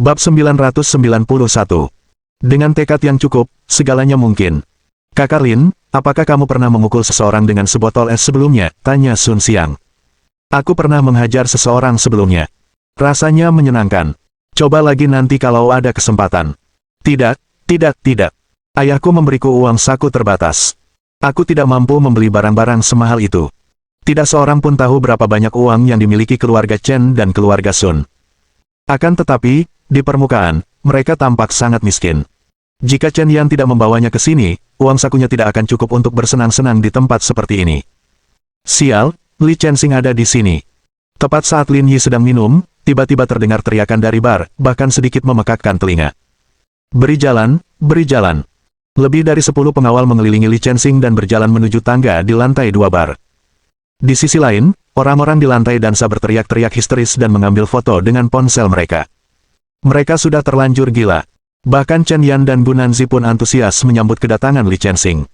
Bab 991. Dengan tekad yang cukup, segalanya mungkin. Kakak Lin, apakah kamu pernah memukul seseorang dengan sebotol es sebelumnya? Tanya Sun Xiang. Aku pernah menghajar seseorang sebelumnya. Rasanya menyenangkan. Coba lagi nanti kalau ada kesempatan. Tidak. Ayahku memberiku uang saku terbatas. Aku tidak mampu membeli barang-barang semahal itu. Tidak seorang pun tahu berapa banyak uang yang dimiliki keluarga Chen dan keluarga Sun. Akan tetapi, di permukaan, mereka tampak sangat miskin. Jika Chen Yan tidak membawanya ke sini, uang sakunya tidak akan cukup untuk bersenang-senang di tempat seperti ini. Sial, Li Chensing ada di sini. Tepat saat Lin Yi sedang minum, tiba-tiba terdengar teriakan dari bar, bahkan sedikit memekakkan telinga. Beri jalan, beri jalan. Lebih dari 10 pengawal mengelilingi Li Chensing dan berjalan menuju tangga di lantai 2 bar. Di sisi lain, orang-orang di lantai dansa berteriak-teriak histeris dan mengambil foto dengan ponsel mereka. Mereka sudah terlanjur gila. Bahkan Chen Yan dan Bu Nanzi pun antusias menyambut kedatangan Li Chensing.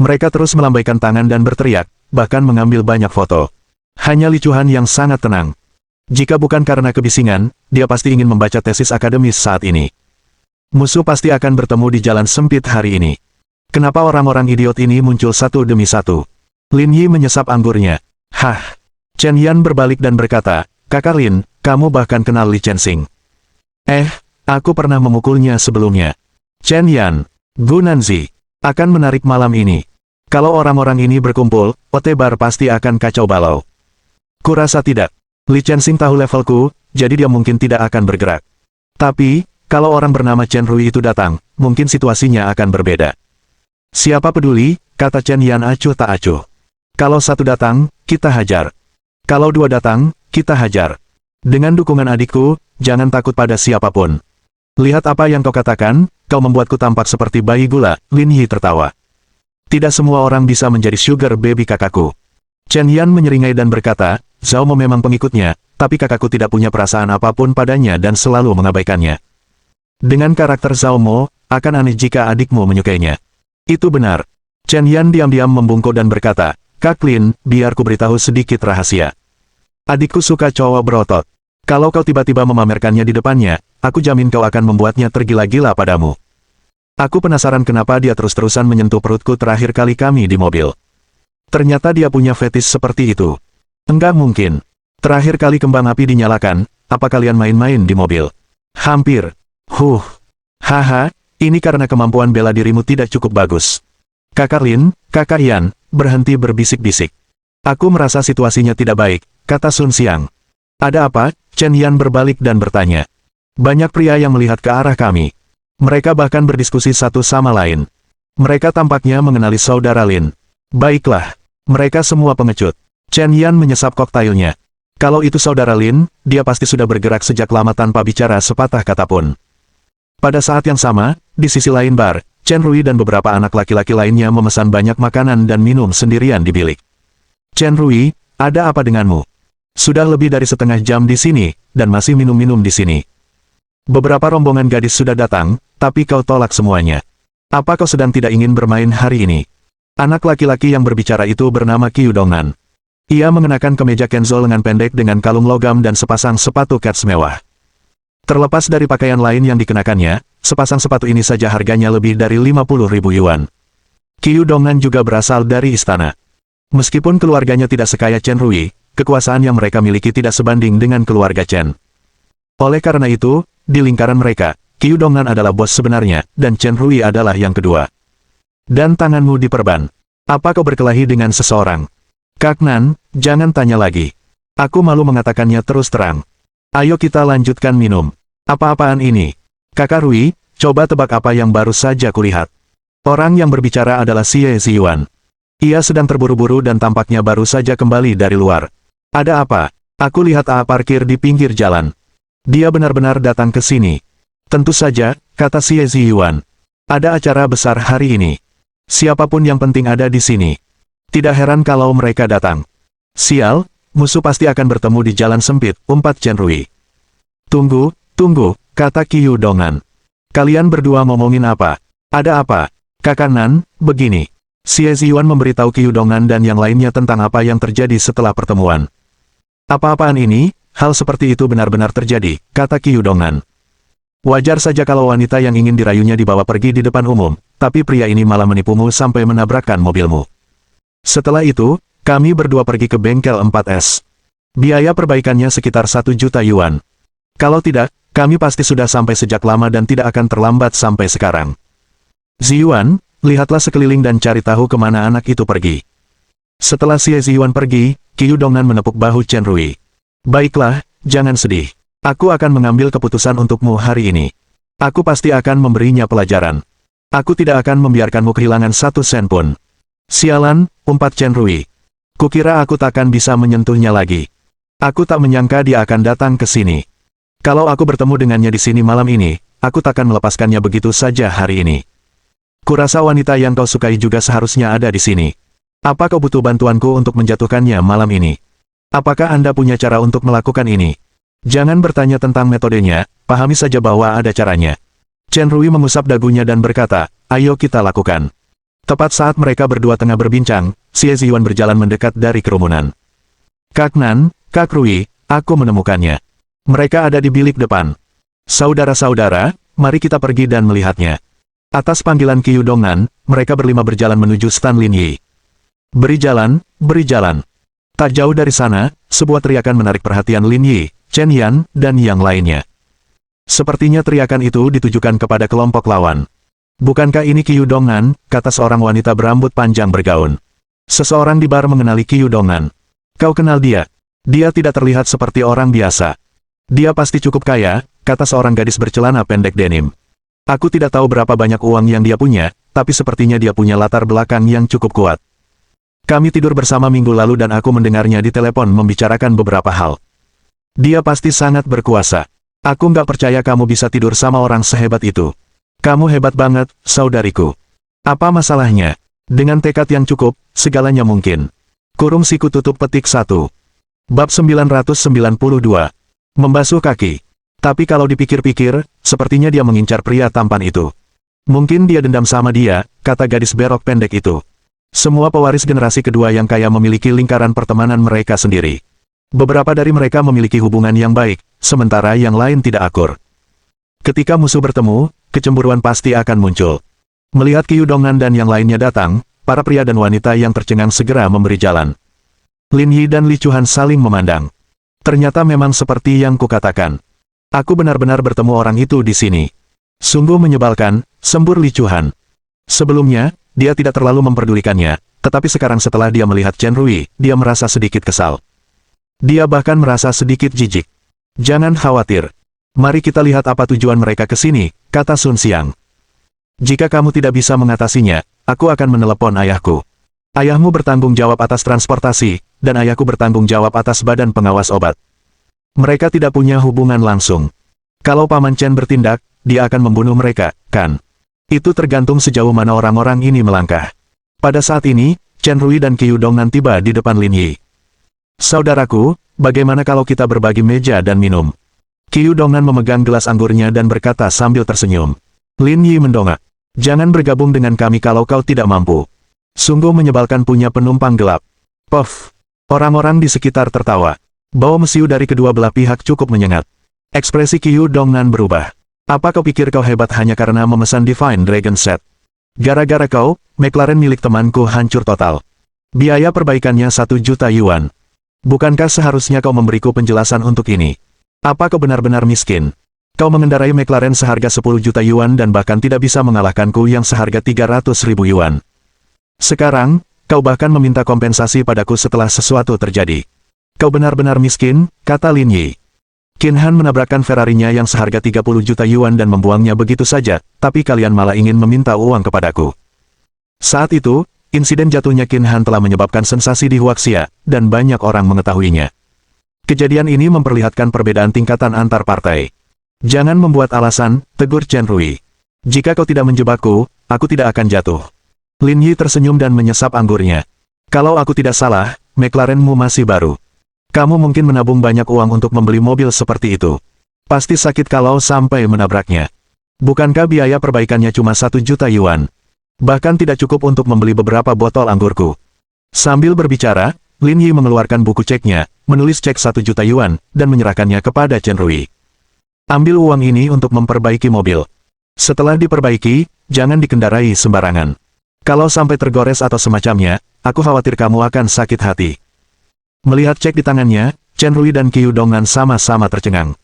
Mereka terus melambaikan tangan dan berteriak, bahkan mengambil banyak foto. Hanya Li Chuan yang sangat tenang. Jika bukan karena kebisingan, dia pasti ingin membaca tesis akademis saat ini. Musuh pasti akan bertemu di jalan sempit hari ini. Kenapa orang-orang idiot ini muncul satu demi satu? Lin Yi menyesap anggurnya. Hah. Chen Yan berbalik dan berkata, Kakak Lin, kamu bahkan kenal Li Chensing. Aku pernah memukulnya sebelumnya. Chen Yan, Bu Nanzi, akan menarik malam ini. Kalau orang-orang ini berkumpul, Otebar pasti akan kacau balau. Kurasa tidak. Li Chensing tahu levelku, jadi dia mungkin tidak akan bergerak. Tapi, kalau orang bernama Chen Rui itu datang, mungkin situasinya akan berbeda. Siapa peduli, kata Chen Yan acuh tak acuh. Kalau satu datang, kita hajar. Kalau dua datang, kita hajar. Dengan dukungan adikku, jangan takut pada siapapun. Lihat apa yang kau katakan, kau membuatku tampak seperti bayi gula, Lin Yi tertawa. Tidak semua orang bisa menjadi sugar baby kakakku. Chen Yan menyeringai dan berkata, Zhao Mo memang pengikutnya, tapi kakakku tidak punya perasaan apapun padanya dan selalu mengabaikannya. Dengan karakter Zhao Mo, akan aneh jika adikmu menyukainya. Itu benar. Chen Yan diam-diam membungkuk dan berkata, Kak Lin, biar ku beritahu sedikit rahasia. Adikku suka cowok berotot. Kalau kau tiba-tiba memamerkannya di depannya, aku jamin kau akan membuatnya tergila-gila padamu. Aku penasaran kenapa dia terus-terusan menyentuh perutku terakhir kali kami di mobil. Ternyata dia punya fetis seperti itu. Enggak mungkin. Terakhir kali kembang api dinyalakan, apa kalian main-main di mobil? Hampir. Haha, ini karena kemampuan bela dirimu tidak cukup bagus. Kakak Lin, Kakak Yan, berhenti berbisik-bisik. Aku merasa situasinya tidak baik, kata Sun Xiang. Ada apa? Chen Yan berbalik dan bertanya. Banyak pria yang melihat ke arah kami. Mereka bahkan berdiskusi satu sama lain. Mereka tampaknya mengenali saudara Lin. Baiklah, mereka semua pengecut. Chen Yan menyesap koktailnya. Kalau itu saudara Lin, dia pasti sudah bergerak sejak lama tanpa bicara sepatah kata pun. Pada saat yang sama, di sisi lain bar, Chen Rui dan beberapa anak laki-laki lainnya memesan banyak makanan dan minum sendirian di bilik. Chen Rui, ada apa denganmu? Sudah lebih dari setengah jam di sini, dan masih minum-minum di sini. Beberapa rombongan gadis sudah datang, tapi kau tolak semuanya. Apa kau sedang tidak ingin bermain hari ini? Anak laki-laki yang berbicara itu bernama Qiu Dongnan. Ia mengenakan kemeja Kenzo lengan pendek dengan kalung logam dan sepasang sepatu kets mewah. Terlepas dari pakaian lain yang dikenakannya, sepasang sepatu ini saja harganya lebih dari 50.000 yuan. Qiu Dongnan juga berasal dari istana. Meskipun keluarganya tidak sekaya Chen Rui, kekuasaan yang mereka miliki tidak sebanding dengan keluarga Chen. Oleh karena itu, di lingkaran mereka, Qiu Dongnan adalah bos sebenarnya, dan Chen Rui adalah yang kedua. Dan tanganmu diperban. Apa kau berkelahi dengan seseorang? Kak Nan, jangan tanya lagi. Aku malu mengatakannya terus terang. Ayo kita lanjutkan minum. Apa-apaan ini? Kakak Rui, coba tebak apa yang baru saja kulihat. Orang yang berbicara adalah Xie Ziyuan. Ia sedang terburu-buru dan tampaknya baru saja kembali dari luar. Ada apa? Aku lihat A parkir di pinggir jalan. Dia benar-benar datang ke sini. Tentu saja, kata Xie Ziyuan. Ada acara besar hari ini. Siapapun yang penting ada di sini. Tidak heran kalau mereka datang. Sial, musuh pasti akan bertemu di jalan sempit, umpat Chen Rui. Tunggu, kata Qiu Dongnan. Kalian berdua ngomongin apa? Ada apa? Kakak Nan, begini. Xie Ziyuan memberitahu Qiu Dongnan dan yang lainnya tentang apa yang terjadi setelah pertemuan. Apa-apaan ini? Hal seperti itu benar-benar terjadi, kata Qiu Dongnan. Wajar saja kalau wanita yang ingin dirayunya dibawa pergi di depan umum, tapi pria ini malah menipumu sampai menabrakkan mobilmu. Setelah itu, kami berdua pergi ke bengkel 4S. Biaya perbaikannya sekitar 1 juta yuan. Kalau tidak, kami pasti sudah sampai sejak lama dan tidak akan terlambat sampai sekarang. Ziyuan, lihatlah sekeliling dan cari tahu kemana anak itu pergi. Setelah Xie Ziyuan pergi, Qiu Dongnan menepuk bahu Chen Rui. Baiklah, jangan sedih. Aku akan mengambil keputusan untukmu hari ini. Aku pasti akan memberinya pelajaran. Aku tidak akan membiarkanmu kehilangan 1 sen pun. Sialan, umpat Chen Rui. Kukira aku takkan bisa menyentuhnya lagi. Aku tak menyangka dia akan datang ke sini. Kalau aku bertemu dengannya di sini malam ini, aku takkan melepaskannya begitu saja hari ini. Kurasa wanita yang kau sukai juga seharusnya ada di sini. Apa kau butuh bantuanku untuk menjatuhkannya malam ini? Apakah Anda punya cara untuk melakukan ini? Jangan bertanya tentang metodenya, pahami saja bahwa ada caranya. Chen Rui mengusap dagunya dan berkata, ayo kita lakukan. Tepat saat mereka berdua tengah berbincang, Xie Ziyuan berjalan mendekat dari kerumunan. Kak Nan, Kak Rui, aku menemukannya. Mereka ada di bilik depan. Saudara-saudara, mari kita pergi dan melihatnya. Atas panggilan Qiu Dongnan, mereka berlima berjalan menuju Stan Lin Yi. Beri jalan, beri jalan. Tak jauh dari sana, sebuah teriakan menarik perhatian Lin Yi, Chen Yan, dan yang lainnya. Sepertinya teriakan itu ditujukan kepada kelompok lawan. Bukankah ini Qiu Dongnan, kata seorang wanita berambut panjang bergaun. Seseorang di bar mengenali Qiu Dongnan. Kau kenal dia? Dia tidak terlihat seperti orang biasa. Dia pasti cukup kaya, kata seorang gadis bercelana pendek denim. Aku tidak tahu berapa banyak uang yang dia punya, tapi sepertinya dia punya latar belakang yang cukup kuat. Kami tidur bersama minggu lalu dan aku mendengarnya di telepon membicarakan beberapa hal. Dia pasti sangat berkuasa. Aku nggak percaya kamu bisa tidur sama orang sehebat itu. Kamu hebat banget, saudariku. Apa masalahnya? Dengan tekad yang cukup, segalanya mungkin. Kurung siku tutup petik 1. Bab 992. Membasuh kaki. Tapi kalau dipikir-pikir, sepertinya dia mengincar pria tampan itu. Mungkin dia dendam sama dia, kata gadis berok pendek itu. Semua pewaris generasi kedua yang kaya memiliki lingkaran pertemanan mereka sendiri. Beberapa dari mereka memiliki hubungan yang baik, sementara yang lain tidak akur. Ketika musuh bertemu, kecemburuan pasti akan muncul. Melihat Qiu Dongnan dan yang lainnya datang, para pria dan wanita yang tercengang segera memberi jalan. Lin Yi dan Li Chuhan saling memandang. Ternyata memang seperti yang kukatakan. Aku benar-benar bertemu orang itu di sini. Sungguh menyebalkan, sembur Li Chuhan. Sebelumnya, dia tidak terlalu memperdulikannya, tetapi sekarang setelah dia melihat Chen Rui, dia merasa sedikit kesal. Dia bahkan merasa sedikit jijik. Jangan khawatir. Mari kita lihat apa tujuan mereka ke sini, kata Sun Xiang. Jika kamu tidak bisa mengatasinya, aku akan menelepon ayahku. Ayahmu bertanggung jawab atas transportasi, dan ayahku bertanggung jawab atas badan pengawas obat. Mereka tidak punya hubungan langsung. Kalau Paman Chen bertindak, dia akan membunuh mereka, kan? Itu tergantung sejauh mana orang-orang ini melangkah. Pada saat ini, Chen Rui dan Qiu Dongnan tiba di depan Lin Yi. Saudaraku, bagaimana kalau kita berbagi meja dan minum? Qiu Dongnan memegang gelas anggurnya dan berkata sambil tersenyum. Lin Yi mendongak. Jangan bergabung dengan kami kalau kau tidak mampu. Sungguh menyebalkan punya penumpang gelap. Puff. Orang-orang di sekitar tertawa. Bau mesiu dari kedua belah pihak cukup menyengat. Ekspresi Qiu Dongnan berubah. Apa kau pikir kau hebat hanya karena memesan Divine Dragon Set? Gara-gara kau, McLaren milik temanku hancur total. Biaya perbaikannya 1 juta yuan. Bukankah seharusnya kau memberiku penjelasan untuk ini? Apa kau benar-benar miskin? Kau mengendarai McLaren seharga 10 juta yuan dan bahkan tidak bisa mengalahkanku yang seharga 300.000 yuan. Sekarang, kau bahkan meminta kompensasi padaku setelah sesuatu terjadi. Kau benar-benar miskin, kata Lin Yi. Qin Han menabrakkan Ferrarinya yang seharga 30 juta yuan dan membuangnya begitu saja, tapi kalian malah ingin meminta uang kepadaku. Saat itu, insiden jatuhnya Qin Han telah menyebabkan sensasi di Huaxia, dan banyak orang mengetahuinya. Kejadian ini memperlihatkan perbedaan tingkatan antar partai. Jangan membuat alasan, tegur Chen Rui. Jika kau tidak menjebakku, aku tidak akan jatuh. Lin Yi tersenyum dan menyesap anggurnya. Kalau aku tidak salah, McLarenmu masih baru. Kamu mungkin menabung banyak uang untuk membeli mobil seperti itu. Pasti sakit kalau sampai menabraknya. Bukankah biaya perbaikannya cuma 1 juta yuan? Bahkan tidak cukup untuk membeli beberapa botol anggurku. Sambil berbicara, Lin Yi mengeluarkan buku ceknya, menulis cek 1 juta yuan, dan menyerahkannya kepada Chen Rui. Ambil uang ini untuk memperbaiki mobil. Setelah diperbaiki, jangan dikendarai sembarangan. Kalau sampai tergores atau semacamnya, aku khawatir kamu akan sakit hati. Melihat cek di tangannya, Chen Rui dan Qiu Dongan sama-sama tercengang.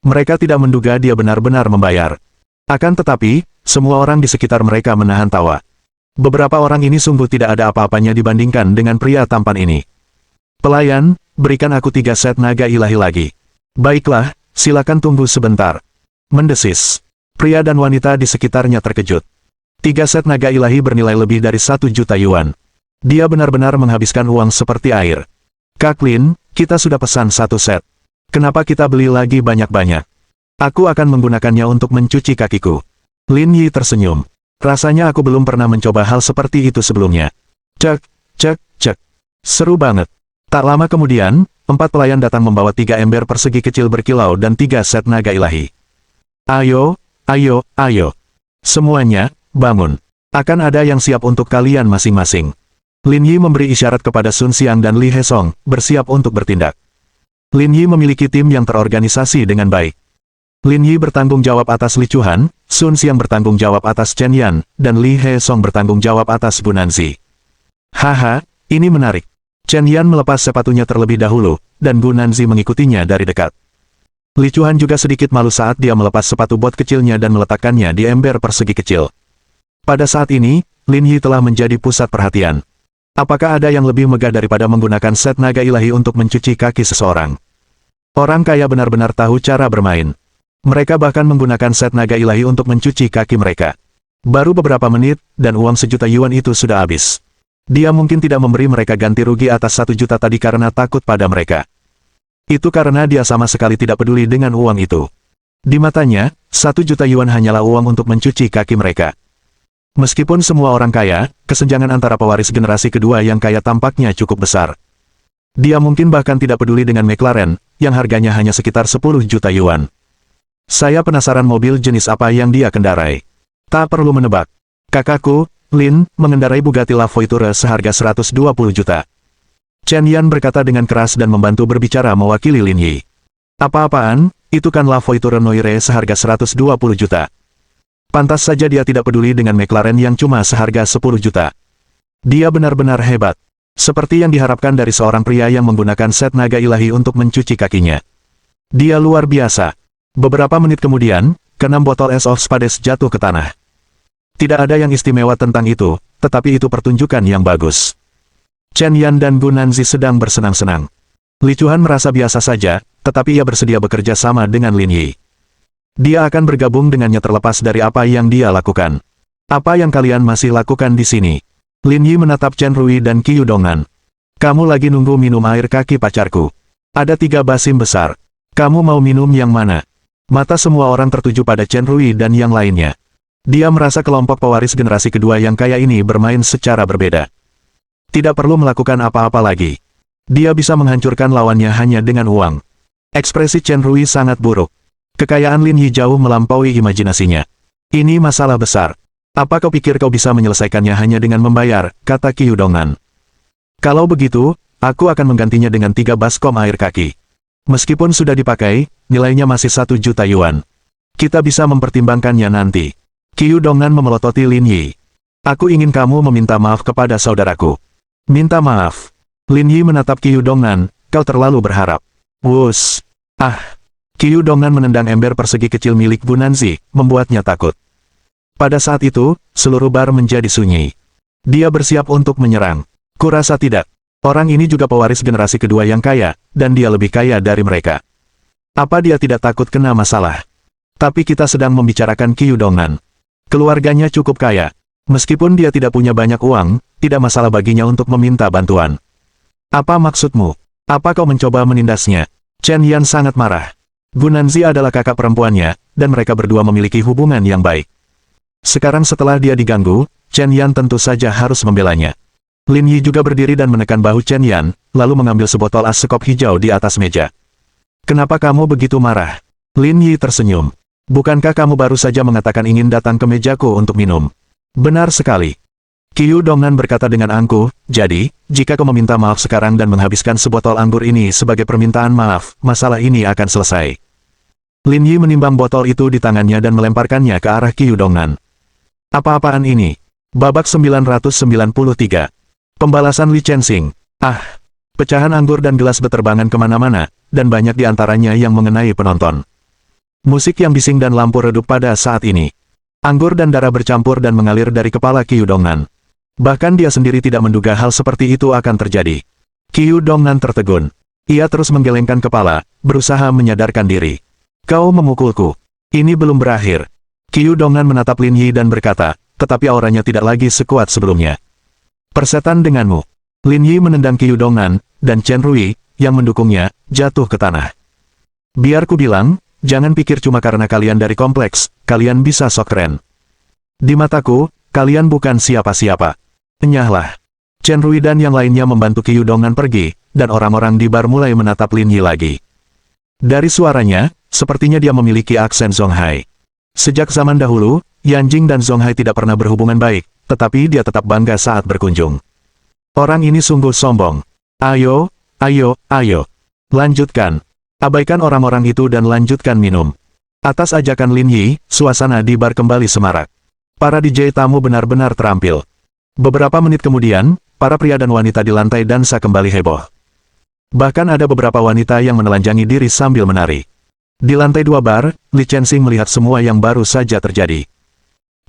Mereka tidak menduga dia benar-benar membayar. Akan tetapi, semua orang di sekitar mereka menahan tawa. Beberapa orang ini sungguh tidak ada apa-apanya dibandingkan dengan pria tampan ini. Pelayan, berikan aku 3 set naga ilahi lagi. Baiklah, silakan tunggu sebentar. Mendesis. Pria dan wanita di sekitarnya terkejut. 3 set naga ilahi bernilai lebih dari 1 juta yuan. Dia benar-benar menghabiskan uang seperti air. Kak Lin, kita sudah pesan 1 set. Kenapa kita beli lagi banyak-banyak? Aku akan menggunakannya untuk mencuci kakiku. Lin Yi tersenyum. Rasanya aku belum pernah mencoba hal seperti itu sebelumnya. Cek, cek, cek. Seru banget. Tak lama kemudian, 4 pelayan datang membawa 3 ember persegi kecil berkilau dan 3 set naga ilahi. Ayo, ayo, ayo. Semuanya, bangun. Akan ada yang siap untuk kalian masing-masing. Lin Yi memberi isyarat kepada Sun Xiang dan Li Hesong, bersiap untuk bertindak. Lin Yi memiliki tim yang terorganisasi dengan baik. Lin Yi bertanggung jawab atas Li Chuan, Sun Xiang bertanggung jawab atas Chen Yan, dan Li Hesong bertanggung jawab atas Bu Nanzi. Haha, ini menarik. Chen Yan melepas sepatunya terlebih dahulu, dan Bu Nanzi mengikutinya dari dekat. Li Chuan juga sedikit malu saat dia melepas sepatu bot kecilnya dan meletakkannya di ember persegi kecil. Pada saat ini, Lin Yi telah menjadi pusat perhatian. Apakah ada yang lebih megah daripada menggunakan set naga ilahi untuk mencuci kaki seseorang? Orang kaya benar-benar tahu cara bermain. Mereka bahkan menggunakan set naga ilahi untuk mencuci kaki mereka. Baru beberapa menit, dan uang 1 juta yuan itu sudah habis. Dia mungkin tidak memberi mereka ganti rugi atas 1 juta tadi karena takut pada mereka. Itu karena dia sama sekali tidak peduli dengan uang itu. Di matanya, 1 juta yuan hanyalah uang untuk mencuci kaki mereka. Meskipun semua orang kaya, kesenjangan antara pewaris generasi kedua yang kaya tampaknya cukup besar. Dia mungkin bahkan tidak peduli dengan McLaren, yang harganya hanya sekitar 10 juta yuan. Saya penasaran mobil jenis apa yang dia kendarai. Tak perlu menebak. Kakakku, Lin, mengendarai Bugatti La Voiture seharga 120 juta. Chen Yan berkata dengan keras dan membantu berbicara mewakili Lin Yi. Apa-apaan, itu kan La Voiture Noire seharga 120 juta. Pantas saja dia tidak peduli dengan McLaren yang cuma seharga 10 juta. Dia benar-benar hebat. Seperti yang diharapkan dari seorang pria yang menggunakan set naga ilahi untuk mencuci kakinya. Dia luar biasa. Beberapa menit kemudian, ke-6 botol Es of Spades jatuh ke tanah. Tidak ada yang istimewa tentang itu, tetapi itu pertunjukan yang bagus. Chen Yan dan Bu Nanzi sedang bersenang-senang. Li Chuan merasa biasa saja, tetapi ia bersedia bekerja sama dengan Lin Yi. Dia akan bergabung dengannya terlepas dari apa yang dia lakukan. Apa yang kalian masih lakukan di sini? Lin Yi menatap Chen Rui dan Qiu Dongan. Kamu lagi nunggu minum air kaki pacarku. Ada 3 basim besar. Kamu mau minum yang mana? Mata semua orang tertuju pada Chen Rui dan yang lainnya. Dia merasa kelompok pewaris generasi kedua yang kaya ini bermain secara berbeda. Tidak perlu melakukan apa-apa lagi. Dia bisa menghancurkan lawannya hanya dengan uang. Ekspresi Chen Rui sangat buruk. Kekayaan Lin Yi jauh melampaui imajinasinya. Ini masalah besar. Apa kau pikir kau bisa menyelesaikannya hanya dengan membayar, kata Qiu Dongan. Kalau begitu, aku akan menggantinya dengan 3 baskom air kaki. Meskipun sudah dipakai, nilainya masih 1 juta yuan. Kita bisa mempertimbangkannya nanti. Qiu Dongan memelototi Lin Yi. Aku ingin kamu meminta maaf kepada saudaraku. Minta maaf. Lin Yi menatap Qiu Dongan, kau terlalu berharap. Wus. Qiu Dongan menendang ember persegi kecil milik Bu Nanzi, membuatnya takut. Pada saat itu, seluruh bar menjadi sunyi. Dia bersiap untuk menyerang. Kurasa tidak. Orang ini juga pewaris generasi kedua yang kaya, dan dia lebih kaya dari mereka. Apa dia tidak takut kena masalah? Tapi kita sedang membicarakan Qiu Dongan. Keluarganya cukup kaya. Meskipun dia tidak punya banyak uang, tidak masalah baginya untuk meminta bantuan. Apa maksudmu? Apa kau mencoba menindasnya? Chen Yan sangat marah. Bu Nanzi adalah kakak perempuannya, dan mereka berdua memiliki hubungan yang baik. Sekarang setelah dia diganggu, Chen Yan tentu saja harus membelanya. Lin Yi juga berdiri dan menekan bahu Chen Yan, lalu mengambil sebotol es sekop hijau di atas meja. Kenapa kamu begitu marah? Lin Yi tersenyum. Bukankah kamu baru saja mengatakan ingin datang ke mejaku untuk minum? Benar sekali. Qiu Dongan berkata dengan angkuh, jadi, jika kau meminta maaf sekarang dan menghabiskan sebotol anggur ini sebagai permintaan maaf, masalah ini akan selesai. Lin Yi menimbang botol itu di tangannya dan melemparkannya ke arah Qiu Dongnan. Apa-apaan ini? Babak 993. Pembalasan Li Chensing. Ah! Pecahan anggur dan gelas beterbangan kemana-mana, dan banyak di antaranya yang mengenai penonton. Musik yang bising dan lampu redup pada saat ini. Anggur dan darah bercampur dan mengalir dari kepala Qiu Dongnan. Bahkan dia sendiri tidak menduga hal seperti itu akan terjadi. Qiu Dongnan tertegun. Ia terus menggelengkan kepala, berusaha menyadarkan diri. Kau memukulku. Ini belum berakhir. Qiu Dongnan menatap Lin Yi dan berkata, tetapi auranya tidak lagi sekuat sebelumnya. Persetan denganmu. Lin Yi menendang Qiu Dongnan, dan Chen Rui, yang mendukungnya, jatuh ke tanah. Biar ku bilang, jangan pikir cuma karena kalian dari kompleks, kalian bisa sok keren. Di mataku, kalian bukan siapa-siapa. Enyahlah. Chen Rui dan yang lainnya membantu Qiu Dongnan pergi, dan orang-orang di bar mulai menatap Lin Yi lagi. Dari suaranya, sepertinya dia memiliki aksen Zonghai. Sejak zaman dahulu, Yan Jing dan Zonghai tidak pernah berhubungan baik, tetapi dia tetap bangga saat berkunjung. Orang ini sungguh sombong. Ayo, ayo, ayo. Lanjutkan. Abaikan orang-orang itu dan lanjutkan minum. Atas ajakan Lin Yi, suasana di bar kembali semarak. Para DJ tamu benar-benar terampil. Beberapa menit kemudian, para pria dan wanita di lantai dansa kembali heboh. Bahkan ada beberapa wanita yang menelanjangi diri sambil menari. Di lantai 2 bar, Li Chensing melihat semua yang baru saja terjadi.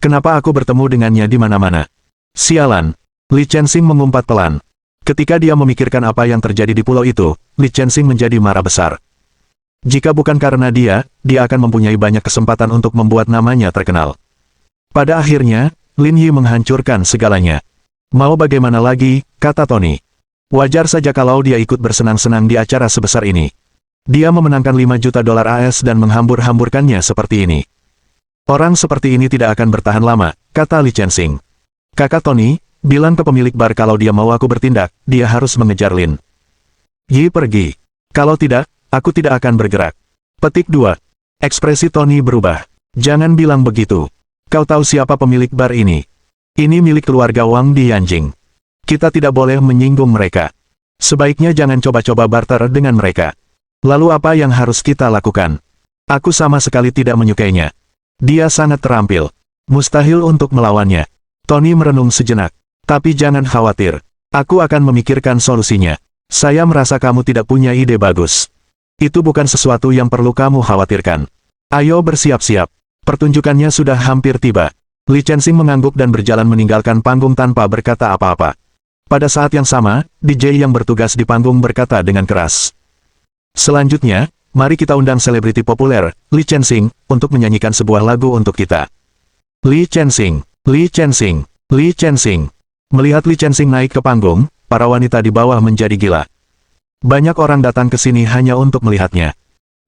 Kenapa aku bertemu dengannya di mana-mana? Sialan. Li Chensing mengumpat pelan. Ketika dia memikirkan apa yang terjadi di pulau itu, Li Chensing menjadi marah besar. Jika bukan karena dia akan mempunyai banyak kesempatan untuk membuat namanya terkenal. Pada akhirnya, Lin Yi menghancurkan segalanya. Mau bagaimana lagi, kata Tony. Wajar saja kalau dia ikut bersenang-senang di acara sebesar ini. Dia memenangkan 5 juta dolar AS dan menghambur-hamburkannya seperti ini. Orang seperti ini tidak akan bertahan lama, kata Li Chensing. Kakak Tony, bilang ke pemilik bar kalau dia mau aku bertindak, dia harus mengejar Lin Yi pergi. Kalau tidak, aku tidak akan bergerak. Petik 2. Ekspresi Tony berubah. Jangan bilang begitu. Kau tahu siapa pemilik bar ini? Ini milik keluarga Wang di Yanjing. Kita tidak boleh menyinggung mereka. Sebaiknya jangan coba-coba barter dengan mereka. Lalu apa yang harus kita lakukan? Aku sama sekali tidak menyukainya. Dia sangat terampil. Mustahil untuk melawannya. Tony merenung sejenak. Tapi jangan khawatir. Aku akan memikirkan solusinya. Saya merasa kamu tidak punya ide bagus. Itu bukan sesuatu yang perlu kamu khawatirkan. Ayo bersiap-siap. Pertunjukannya sudah hampir tiba. Li Chensing mengangguk dan berjalan meninggalkan panggung tanpa berkata apa-apa. Pada saat yang sama, DJ yang bertugas di panggung berkata dengan keras. Selanjutnya, mari kita undang selebriti populer, Li Chensing, untuk menyanyikan sebuah lagu untuk kita. Li Chensing, Li Chensing, Li Chensing. Melihat Li Chensing naik ke panggung, para wanita di bawah menjadi gila. Banyak orang datang ke sini hanya untuk melihatnya.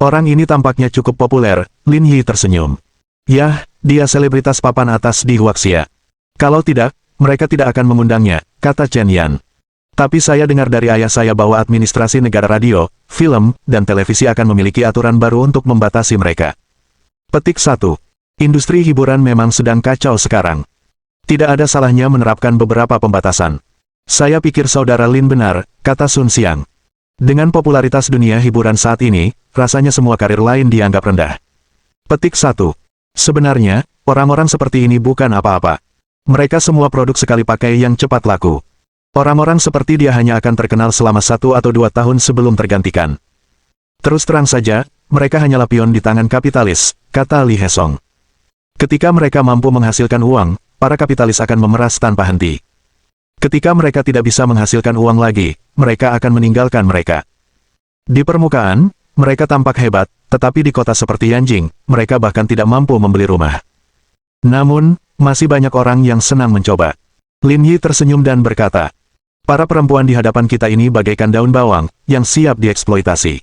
Orang ini tampaknya cukup populer, Lin Yi tersenyum. Yah, dia selebritas papan atas di Huaxia. Kalau tidak, mereka tidak akan mengundangnya, kata Chen Yan. Tapi saya dengar dari ayah saya bahwa administrasi negara radio, film, dan televisi akan memiliki aturan baru untuk membatasi mereka. Petik 1. Industri hiburan memang sedang kacau sekarang. Tidak ada salahnya menerapkan beberapa pembatasan. Saya pikir saudara Lin benar, kata Sun Xiang. Dengan popularitas dunia hiburan saat ini, rasanya semua karir lain dianggap rendah. Petik 1. Sebenarnya, orang-orang seperti ini bukan apa-apa. Mereka semua produk sekali pakai yang cepat laku. Orang-orang seperti dia hanya akan terkenal selama 1 atau 2 tahun sebelum tergantikan. Terus terang saja, mereka hanyalah pion di tangan kapitalis, kata Li Hesong. Ketika mereka mampu menghasilkan uang, para kapitalis akan memeras tanpa henti. Ketika mereka tidak bisa menghasilkan uang lagi, mereka akan meninggalkan mereka. Di permukaan, mereka tampak hebat, tetapi di kota seperti Yanjing, mereka bahkan tidak mampu membeli rumah. Namun, masih banyak orang yang senang mencoba. Lin Yi tersenyum dan berkata, para perempuan di hadapan kita ini bagaikan daun bawang, yang siap dieksploitasi.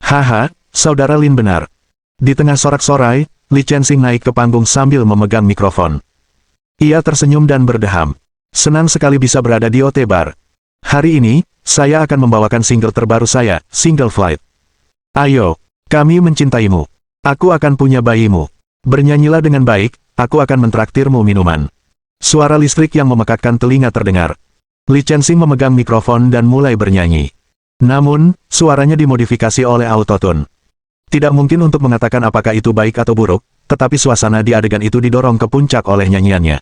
Haha, saudara Lin benar. Di tengah sorak-sorai, Li Chensing naik ke panggung sambil memegang mikrofon. Ia tersenyum dan berdeham. Senang sekali bisa berada di OT Bar. Hari ini, saya akan membawakan single terbaru saya, Single Flight. Ayo, kami mencintaimu. Aku akan punya bayimu. Bernyanyilah dengan baik, aku akan mentraktirmu minuman. Suara listrik yang memekakkan telinga terdengar. Li Chensing memegang mikrofon dan mulai bernyanyi. Namun, suaranya dimodifikasi oleh autotune. Tidak mungkin untuk mengatakan apakah itu baik atau buruk, tetapi suasana di adegan itu didorong ke puncak oleh nyanyiannya.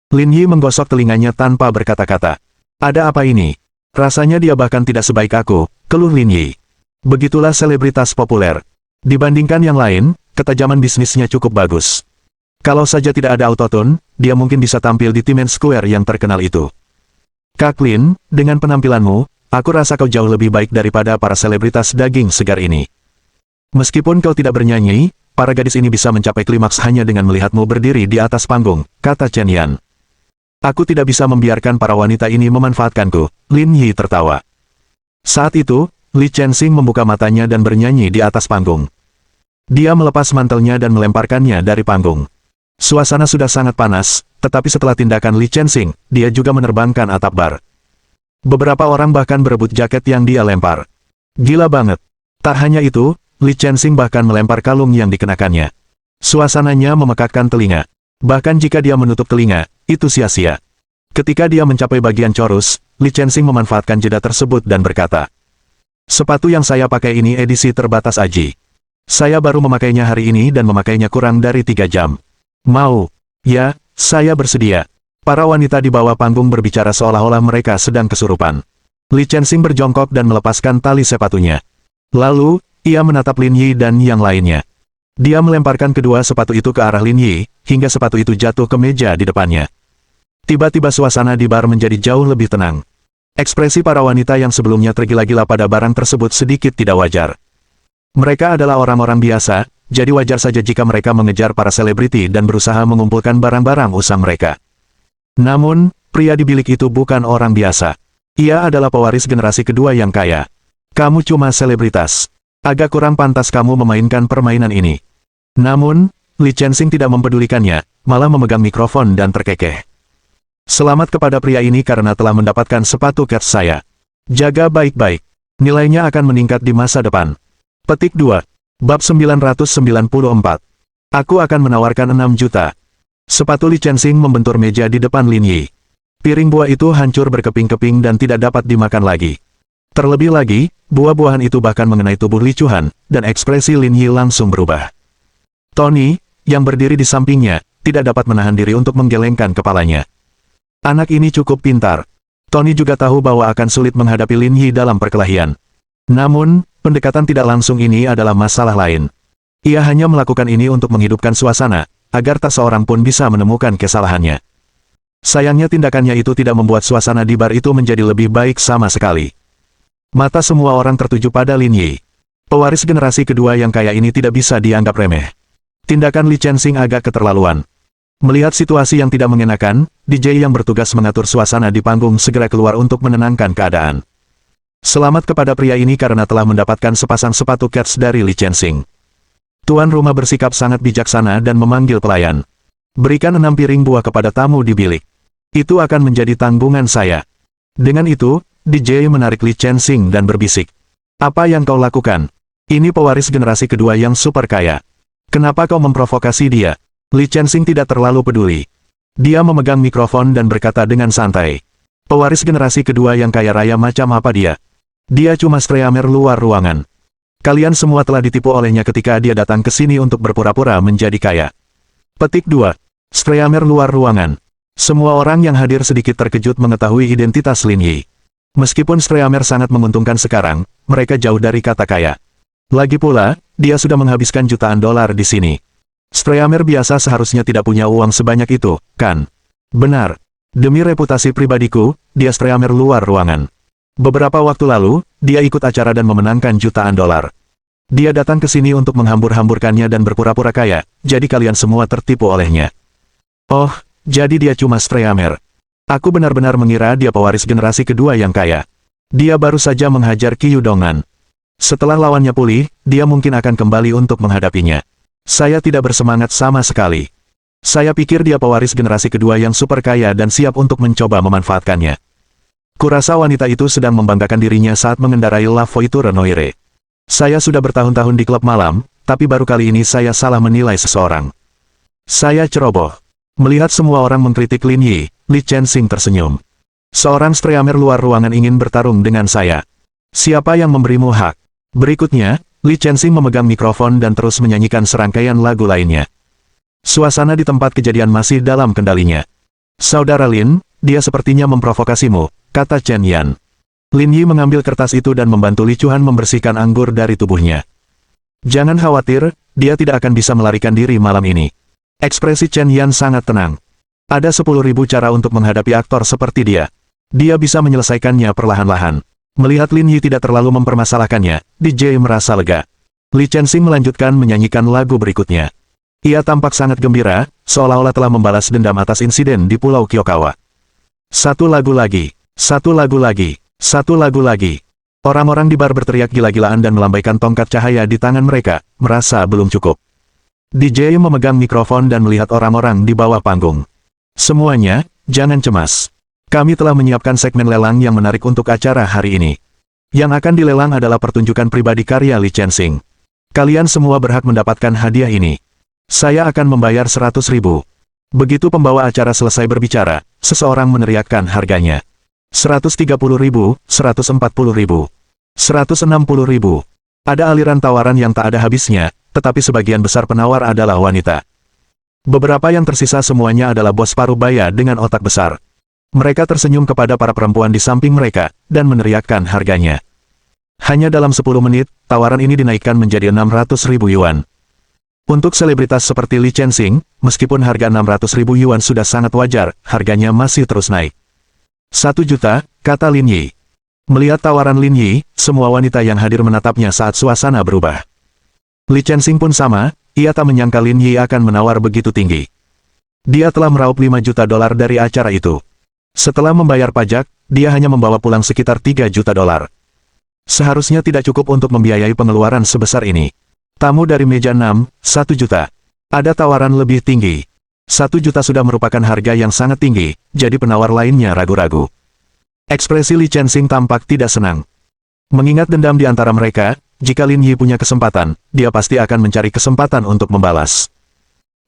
Lin Yi menggosok telinganya tanpa berkata-kata. Ada apa ini? Rasanya dia bahkan tidak sebaik aku, keluh Lin Yi. Begitulah selebritas populer. Dibandingkan yang lain, ketajaman bisnisnya cukup bagus. Kalau saja tidak ada autotune, dia mungkin bisa tampil di Timen Square yang terkenal itu. Kak Lin, dengan penampilanmu, aku rasa kau jauh lebih baik daripada para selebritas daging segar ini. Meskipun kau tidak bernyanyi, para gadis ini bisa mencapai klimaks hanya dengan melihatmu berdiri di atas panggung, kata Chen Yan. Aku tidak bisa membiarkan para wanita ini memanfaatkanku, Lin Yi tertawa. Saat itu, Li Chensing membuka matanya dan bernyanyi di atas panggung. Dia melepas mantelnya dan melemparkannya dari panggung. Suasana sudah sangat panas, tetapi setelah tindakan Li Chensing, dia juga menerbangkan atap bar. Beberapa orang bahkan berebut jaket yang dia lempar. Gila banget. Tak hanya itu, Li Chensing bahkan melempar kalung yang dikenakannya. Suasananya memekakkan telinga. Bahkan jika dia menutup telinga, itu sia-sia. Ketika dia mencapai bagian chorus, Li Chensing memanfaatkan jeda tersebut dan berkata, sepatu yang saya pakai ini edisi terbatas Aji. Saya baru memakainya hari ini dan memakainya kurang dari 3 jam. Mau? Ya, saya bersedia. Para wanita di bawah panggung berbicara seolah-olah mereka sedang kesurupan. Li Chensing berjongkok dan melepaskan tali sepatunya. Lalu, ia menatap Lin Yi dan yang lainnya. Dia melemparkan kedua sepatu itu ke arah Lin Yi, hingga sepatu itu jatuh ke meja di depannya. Tiba-tiba suasana di bar menjadi jauh lebih tenang. Ekspresi para wanita yang sebelumnya tergila-gila pada barang tersebut sedikit tidak wajar. Mereka adalah orang-orang biasa, jadi wajar saja jika mereka mengejar para selebriti dan berusaha mengumpulkan barang-barang usang mereka. Namun, pria di bilik itu bukan orang biasa. Ia adalah pewaris generasi kedua yang kaya. Kamu cuma selebritas. Agak kurang pantas kamu memainkan permainan ini. Namun, Li Chensing tidak mempedulikannya, malah memegang mikrofon dan terkekeh. Selamat kepada pria ini karena telah mendapatkan sepatu kets saya. Jaga baik-baik. Nilainya akan meningkat di masa depan. Petik 2. Bab 994. Aku akan menawarkan 6 juta. Sepatu Li Chensing membentur meja di depan Lin Yi. Piring buah itu hancur berkeping-keping dan tidak dapat dimakan lagi. Terlebih lagi, buah-buahan itu bahkan mengenai tubuh Li Chuhan, dan ekspresi Lin Yi langsung berubah. Tony, yang berdiri di sampingnya, tidak dapat menahan diri untuk menggelengkan kepalanya. Anak ini cukup pintar. Tony juga tahu bahwa akan sulit menghadapi Lin Yi dalam perkelahian. Namun, pendekatan tidak langsung ini adalah masalah lain. Ia hanya melakukan ini untuk menghidupkan suasana, agar tak seorang pun bisa menemukan kesalahannya. Sayangnya tindakannya itu tidak membuat suasana di bar itu menjadi lebih baik sama sekali. Mata semua orang tertuju pada Lin Yi. Pewaris generasi kedua yang kaya ini tidak bisa dianggap remeh. Tindakan Li Chensing agak keterlaluan. Melihat situasi yang tidak mengenakan, DJ yang bertugas mengatur suasana di panggung segera keluar untuk menenangkan keadaan. Selamat kepada pria ini karena telah mendapatkan sepasang sepatu kets dari Li Chensing. Tuan rumah bersikap sangat bijaksana dan memanggil pelayan. Berikan 6 piring buah kepada tamu di bilik. Itu akan menjadi tanggungan saya. Dengan itu, DJ menarik Li Chensing dan berbisik. Apa yang kau lakukan? Ini pewaris generasi kedua yang super kaya. Kenapa kau memprovokasi dia? Li Chensing tidak terlalu peduli. Dia memegang mikrofon dan berkata dengan santai. Pewaris generasi kedua yang kaya raya macam apa dia? Dia cuma streamer luar ruangan. Kalian semua telah ditipu olehnya ketika dia datang ke sini untuk berpura-pura menjadi kaya. Petik 2. Streamer luar ruangan. Semua orang yang hadir sedikit terkejut mengetahui identitas Lin Yi. Meskipun streamer sangat menguntungkan sekarang, mereka jauh dari kata kaya. Lagi pula, dia sudah menghabiskan jutaan dolar di sini. Streamer biasa seharusnya tidak punya uang sebanyak itu, kan? Benar. Demi reputasi pribadiku, dia streamer luar ruangan. Beberapa waktu lalu, dia ikut acara dan memenangkan jutaan dolar. Dia datang ke sini untuk menghambur-hamburkannya dan berpura-pura kaya, jadi kalian semua tertipu olehnya. Oh, jadi dia cuma streamer. Aku benar-benar mengira dia pewaris generasi kedua yang kaya. Dia baru saja menghajar Qiu Dongan. Setelah lawannya pulih, dia mungkin akan kembali untuk menghadapinya. Saya tidak bersemangat sama sekali. Saya pikir dia pewaris generasi kedua yang super kaya dan siap untuk mencoba memanfaatkannya. Kurasa wanita itu sedang membanggakan dirinya saat mengendarai La Voiture Noire. Saya sudah bertahun-tahun di klub malam, tapi baru kali ini saya salah menilai seseorang. Saya ceroboh. Melihat semua orang mengkritik Lin Yi, Li Chensing tersenyum. Seorang streamer luar ruangan ingin bertarung dengan saya. Siapa yang memberimu hak? Berikutnya, Li Chensing memegang mikrofon dan terus menyanyikan serangkaian lagu lainnya. Suasana di tempat kejadian masih dalam kendalinya. Saudara Lin, dia sepertinya memprovokasimu, kata Chen Yan. Lin Yi mengambil kertas itu dan membantu Li Chuan membersihkan anggur dari tubuhnya. Jangan khawatir, dia tidak akan bisa melarikan diri malam ini. Ekspresi Chen Yan sangat tenang. Ada 10.000 cara untuk menghadapi aktor seperti dia. Dia bisa menyelesaikannya perlahan-lahan. Melihat Lin Yi tidak terlalu mempermasalahkannya, DJ merasa lega. Li Chensing melanjutkan menyanyikan lagu berikutnya. Ia tampak sangat gembira, seolah-olah telah membalas dendam atas insiden di Pulau Kyokawa. Satu lagu lagi, satu lagu lagi, satu lagu lagi. Orang-orang di bar berteriak gila-gilaan dan melambaikan tongkat cahaya di tangan mereka, merasa belum cukup. DJ memegang mikrofon dan melihat orang-orang di bawah panggung. Semuanya, jangan cemas. Kami telah menyiapkan segmen lelang yang menarik untuk acara hari ini. Yang akan dilelang adalah pertunjukan pribadi karya Li Chensing. Kalian semua berhak mendapatkan hadiah ini. Saya akan membayar 100.000. Begitu pembawa acara selesai berbicara, seseorang meneriakkan harganya. 130.000, 140.000, 160.000. Ada aliran tawaran yang tak ada habisnya, tetapi sebagian besar penawar adalah wanita. Beberapa yang tersisa semuanya adalah bos parubaya dengan otak besar. Mereka tersenyum kepada para perempuan di samping mereka, dan meneriakkan harganya. Hanya dalam 10 menit, tawaran ini dinaikkan menjadi 600.000 yuan. Untuk selebritas seperti Li Chensing, meskipun harga 600.000 yuan sudah sangat wajar, harganya masih terus naik. 1 juta, kata Lin Yi. Melihat tawaran Lin Yi, semua wanita yang hadir menatapnya saat suasana berubah. Li Chensing pun sama, ia tak menyangka Lin Yi akan menawar begitu tinggi. Dia telah meraup 5 juta dolar dari acara itu. Setelah membayar pajak, dia hanya membawa pulang sekitar 3 juta dolar. Seharusnya tidak cukup untuk membiayai pengeluaran sebesar ini. Tamu dari meja 6, 1 juta. Ada tawaran lebih tinggi. 1 juta sudah merupakan harga yang sangat tinggi, jadi penawar lainnya ragu-ragu. Ekspresi Li Chensing tampak tidak senang. Mengingat dendam di antara mereka, jika Lin Yi punya kesempatan, dia pasti akan mencari kesempatan untuk membalas.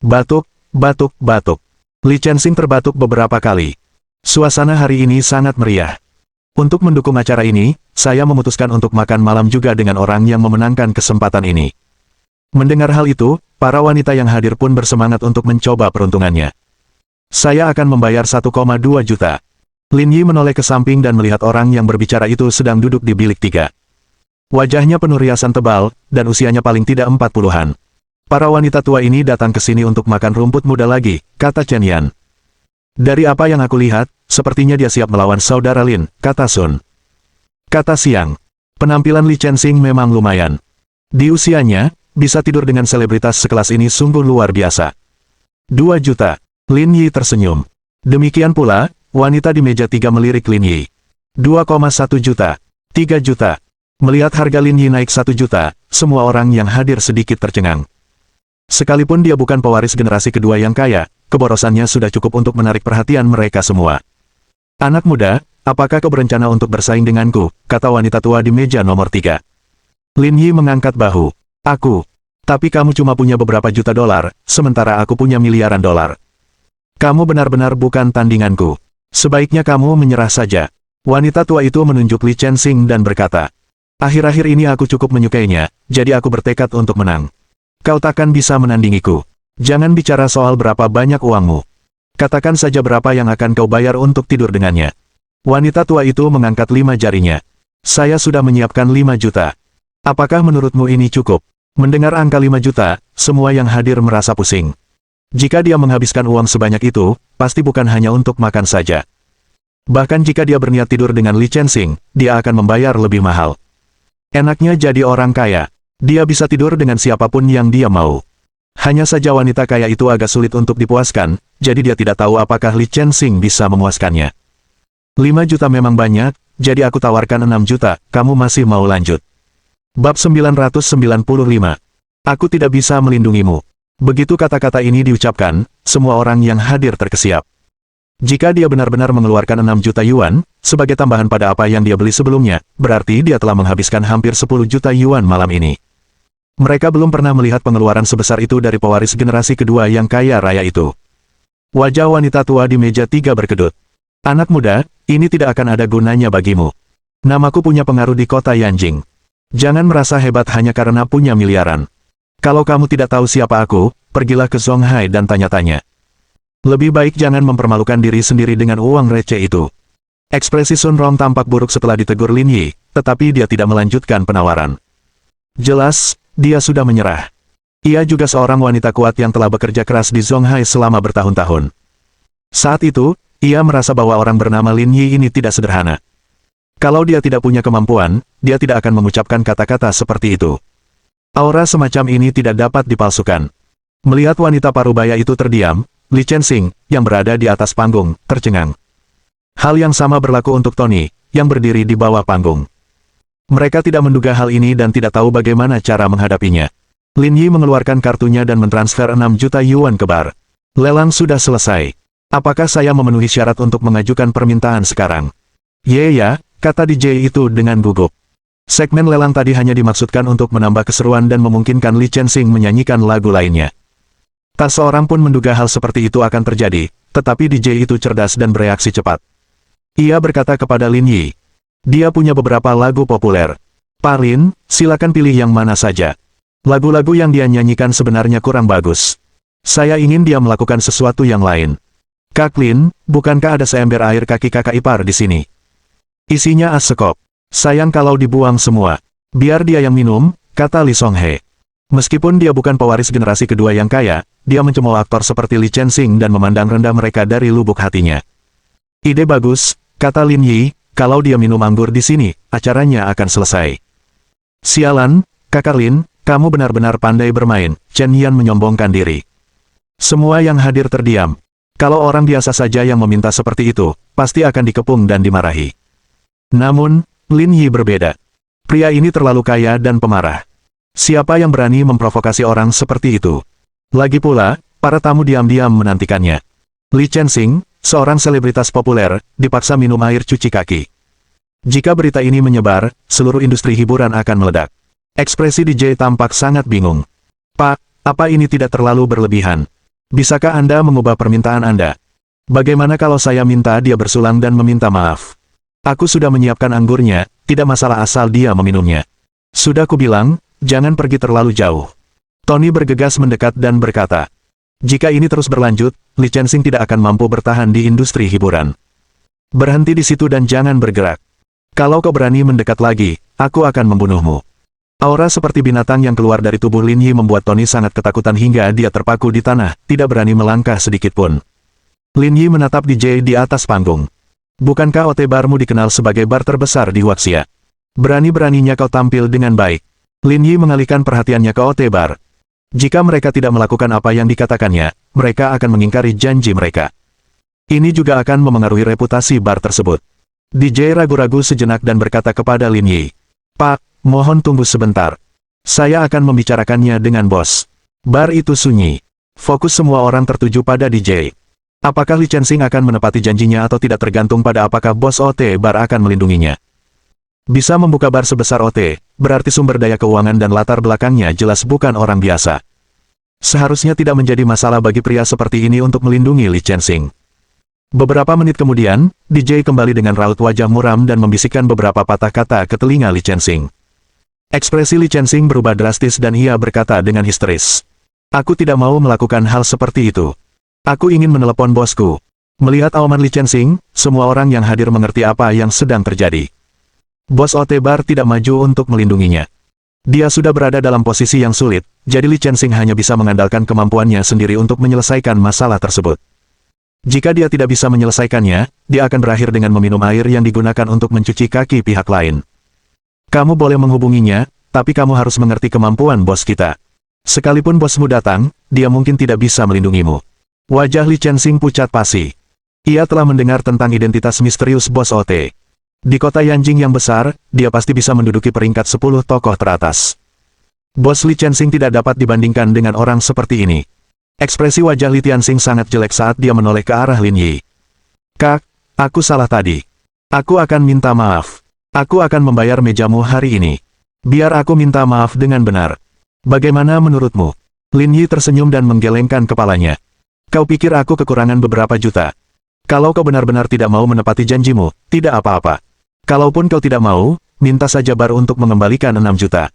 Batuk, batuk, batuk. Li Chensing terbatuk beberapa kali. Suasana hari ini sangat meriah. Untuk mendukung acara ini, saya memutuskan untuk makan malam juga dengan orang yang memenangkan kesempatan ini. Mendengar hal itu, para wanita yang hadir pun bersemangat untuk mencoba peruntungannya. Saya akan membayar 1,2 juta. Lin Yi menoleh ke samping dan melihat orang yang berbicara itu sedang duduk di bilik 3. Wajahnya penuh riasan tebal, dan usianya paling tidak 40-an. Para wanita tua ini datang ke sini untuk makan rumput muda lagi, kata Chen Yan. Dari apa yang aku lihat, sepertinya dia siap melawan saudara Lin, kata Sun. Kata Siang. Penampilan Li Chensing memang lumayan. Di usianya, bisa tidur dengan selebritas sekelas ini sungguh luar biasa. 2 juta. Lin Yi tersenyum. Demikian pula, wanita di meja 3 melirik Lin Yi. 2,1 juta. 3 juta. Melihat harga Lin Yi naik 1 juta, semua orang yang hadir sedikit tercengang. Sekalipun dia bukan pewaris generasi kedua yang kaya, keborosannya sudah cukup untuk menarik perhatian mereka semua. Anak muda, apakah kau berencana untuk bersaing denganku, kata wanita tua di meja nomor 3. Lin Yi mengangkat bahu. Aku. Tapi kamu cuma punya beberapa juta dolar, sementara aku punya miliaran dolar. Kamu benar-benar bukan tandinganku. Sebaiknya kamu menyerah saja. Wanita tua itu menunjuk Li Chensing dan berkata, akhir-akhir ini aku cukup menyukainya, jadi aku bertekad untuk menang. Kau takkan bisa menandingiku. Jangan bicara soal berapa banyak uangmu. Katakan saja berapa yang akan kau bayar untuk tidur dengannya. Wanita tua itu mengangkat 5 jarinya. Saya sudah menyiapkan 5 juta. Apakah menurutmu ini cukup? Mendengar angka 5 juta, semua yang hadir merasa pusing. Jika dia menghabiskan uang sebanyak itu, pasti bukan hanya untuk makan saja. Bahkan jika dia berniat tidur dengan Li Chensing, dia akan membayar lebih mahal. Enaknya jadi orang kaya. Dia bisa tidur dengan siapapun yang dia mau. Hanya saja wanita kaya itu agak sulit untuk dipuaskan, jadi dia tidak tahu apakah Li Chensing bisa memuaskannya. 5 juta memang banyak, jadi aku tawarkan 6 juta, kamu masih mau lanjut? Bab 995. Aku tidak bisa melindungimu. Begitu kata-kata ini diucapkan, semua orang yang hadir terkesiap. Jika dia benar-benar mengeluarkan 6 juta yuan, sebagai tambahan pada apa yang dia beli sebelumnya, berarti dia telah menghabiskan hampir 10 juta yuan malam ini. Mereka belum pernah melihat pengeluaran sebesar itu dari pewaris generasi kedua yang kaya raya itu. Wajah wanita tua di meja 3 berkedut. Anak muda, ini tidak akan ada gunanya bagimu. Namaku punya pengaruh di kota Yanjing. Jangan merasa hebat hanya karena punya miliaran. Kalau kamu tidak tahu siapa aku, pergilah ke Zonghai dan tanya-tanya. Lebih baik jangan mempermalukan diri sendiri dengan uang receh itu. Ekspresi Sun Rong tampak buruk setelah ditegur Lin Yi, tetapi dia tidak melanjutkan penawaran. Jelas, dia sudah menyerah. Ia juga seorang wanita kuat yang telah bekerja keras di Zonghai selama bertahun-tahun. Saat itu, ia merasa bahwa orang bernama Lin Yi ini tidak sederhana. Kalau dia tidak punya kemampuan, dia tidak akan mengucapkan kata-kata seperti itu. Aura semacam ini tidak dapat dipalsukan. Melihat wanita parubaya itu terdiam, Li Chensing, yang berada di atas panggung, tercengang. Hal yang sama berlaku untuk Tony, yang berdiri di bawah panggung. Mereka tidak menduga hal ini dan tidak tahu bagaimana cara menghadapinya. Lin Yi mengeluarkan kartunya dan mentransfer 6 juta yuan ke bar. Lelang sudah selesai. Apakah saya memenuhi syarat untuk mengajukan permintaan sekarang? Ya, kata DJ itu dengan gugup. Segmen lelang tadi hanya dimaksudkan untuk menambah keseruan dan memungkinkan Li Chensing menyanyikan lagu lainnya. Tak seorang pun menduga hal seperti itu akan terjadi, tetapi DJ itu cerdas dan bereaksi cepat. Ia berkata kepada Lin Yi. Dia punya beberapa lagu populer. Pak Lin, silakan pilih yang mana saja. Lagu-lagu yang dia nyanyikan sebenarnya kurang bagus. Saya ingin dia melakukan sesuatu yang lain. Kak Lin, bukankah ada seember air kaki kakak ipar di sini? Isinya es sekop. Sayang kalau dibuang semua. Biar dia yang minum, kata Li Songhe. Meskipun dia bukan pewaris generasi kedua yang kaya, dia mencemooh aktor seperti Li Chensing dan memandang rendah mereka dari lubuk hatinya. Ide bagus, kata Lin Yi, kalau dia minum anggur di sini, acaranya akan selesai. Sialan, kakak Lin, kamu benar-benar pandai bermain, Chen Yan menyombongkan diri. Semua yang hadir terdiam. Kalau orang biasa saja yang meminta seperti itu, pasti akan dikepung dan dimarahi. Namun, Lin Yi berbeda. Pria ini terlalu kaya dan pemarah. Siapa yang berani memprovokasi orang seperti itu? Lagi pula, para tamu diam-diam menantikannya. Li Chensing, seorang selebritas populer, dipaksa minum air cuci kaki. Jika berita ini menyebar, seluruh industri hiburan akan meledak. Ekspresi DJ tampak sangat bingung. Pak, apa ini tidak terlalu berlebihan? Bisakah Anda mengubah permintaan Anda? Bagaimana kalau saya minta dia bersulang dan meminta maaf? Aku sudah menyiapkan anggurnya, tidak masalah asal dia meminumnya. Sudah kubilang, jangan pergi terlalu jauh. Tony bergegas mendekat dan berkata, jika ini terus berlanjut, Li Chensing tidak akan mampu bertahan di industri hiburan. Berhenti di situ dan jangan bergerak. Kalau kau berani mendekat lagi, aku akan membunuhmu. Aura seperti binatang yang keluar dari tubuh Lin Yi membuat Tony sangat ketakutan hingga dia terpaku di tanah, tidak berani melangkah sedikitpun. Lin Yi menatap DJ di atas panggung. Bukankah OT barmu dikenal sebagai bar terbesar di Huaxia? Berani-beraninya kau tampil dengan baik. Lin Yi mengalihkan perhatiannya ke OT bar. Jika mereka tidak melakukan apa yang dikatakannya, mereka akan mengingkari janji mereka. Ini juga akan memengaruhi reputasi bar tersebut. DJ ragu-ragu sejenak dan berkata kepada Lin Yi. Pak, mohon tunggu sebentar. Saya akan membicarakannya dengan bos. Bar itu sunyi. Fokus semua orang tertuju pada DJ. Apakah Li Chensing akan menepati janjinya atau tidak tergantung pada apakah bos OT bar akan melindunginya. Bisa membuka bar sebesar OT, berarti sumber daya keuangan dan latar belakangnya jelas bukan orang biasa. Seharusnya tidak menjadi masalah bagi pria seperti ini untuk melindungi Li Chensing. Beberapa menit kemudian, DJ kembali dengan raut wajah muram dan membisikkan beberapa patah kata ke telinga Li Chensing. Ekspresi Li Chensing berubah drastis dan ia berkata dengan histeris. Aku tidak mau melakukan hal seperti itu. Aku ingin menelepon bosku. Melihat auman Li Chensing, semua orang yang hadir mengerti apa yang sedang terjadi. Bos OT Bar tidak maju untuk melindunginya. Dia sudah berada dalam posisi yang sulit, jadi Li Chensing hanya bisa mengandalkan kemampuannya sendiri untuk menyelesaikan masalah tersebut. Jika dia tidak bisa menyelesaikannya, dia akan berakhir dengan meminum air yang digunakan untuk mencuci kaki pihak lain. Kamu boleh menghubunginya, tapi kamu harus mengerti kemampuan bos kita. Sekalipun bosmu datang, dia mungkin tidak bisa melindungimu. Wajah Li Chensing pucat pasi. Ia telah mendengar tentang identitas misterius bos OT. Di kota Yanjing yang besar, dia pasti bisa menduduki peringkat 10 tokoh teratas. Bos Li Chensing tidak dapat dibandingkan dengan orang seperti ini. Ekspresi wajah Li Tianxing sangat jelek saat dia menoleh ke arah Lin Yi. Kak, aku salah tadi. Aku akan minta maaf. Aku akan membayar mejamu hari ini. Biar aku minta maaf dengan benar. Bagaimana menurutmu? Lin Yi tersenyum dan menggelengkan kepalanya. Kau pikir aku kekurangan beberapa juta? Kalau kau benar-benar tidak mau menepati janjimu, tidak apa-apa. Kalaupun kau tidak mau, minta saja bar untuk mengembalikan 6 juta.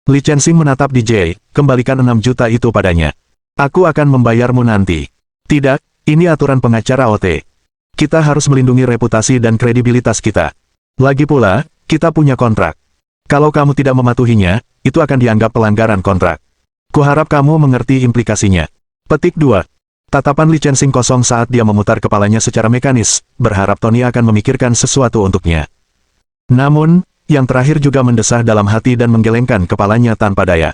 Li Chensing menatap DJ, kembalikan 6 juta itu padanya. Aku akan membayarmu nanti. Tidak, ini aturan pengacara OT. Kita harus melindungi reputasi dan kredibilitas kita. Lagi pula, kita punya kontrak. Kalau kamu tidak mematuhinya, itu akan dianggap pelanggaran kontrak. Kuharap kamu mengerti implikasinya. Petik 2. Tatapan Li Chensing kosong saat dia memutar kepalanya secara mekanis, berharap Tony akan memikirkan sesuatu untuknya. Namun, yang terakhir juga mendesah dalam hati dan menggelengkan kepalanya tanpa daya.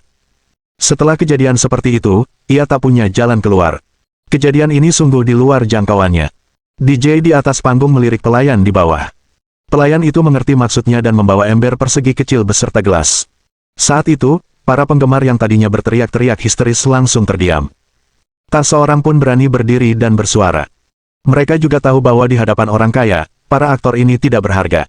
Setelah kejadian seperti itu, ia tak punya jalan keluar. Kejadian ini sungguh di luar jangkauannya. DJ di atas panggung melirik pelayan di bawah. Pelayan itu mengerti maksudnya dan membawa ember persegi kecil beserta gelas. Saat itu, para penggemar yang tadinya berteriak-teriak histeris langsung terdiam. Tak seorang pun berani berdiri dan bersuara. Mereka juga tahu bahwa di hadapan orang kaya, para aktor ini tidak berharga.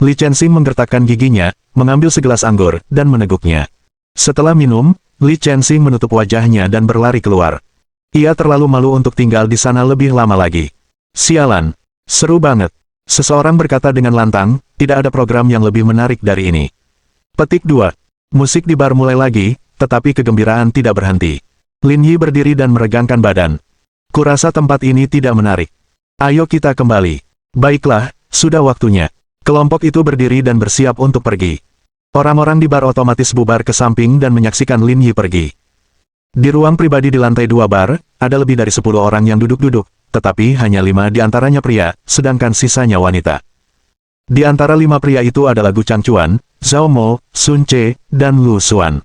Li Chensing menggertakkan giginya, mengambil segelas anggur, dan meneguknya. Setelah minum, Li Chensing menutup wajahnya dan berlari keluar. Ia terlalu malu untuk tinggal di sana lebih lama lagi. Sialan, seru banget. Seseorang berkata dengan lantang, tidak ada program yang lebih menarik dari ini. Petik 2. Musik di bar mulai lagi, tetapi kegembiraan tidak berhenti. Lin Yi berdiri dan meregangkan badan. Kurasa tempat ini tidak menarik. Ayo kita kembali. Baiklah, sudah waktunya. Kelompok itu berdiri dan bersiap untuk pergi. Orang-orang di bar otomatis bubar ke samping dan menyaksikan Lin Yi pergi. Di ruang pribadi di lantai 2 bar, ada lebih dari 10 orang yang duduk-duduk, tetapi hanya 5 di antaranya pria, sedangkan sisanya wanita. Di antara 5 pria itu adalah Gu Changchuan, Zhao Mo, Sun Ce, dan Lu Xuan.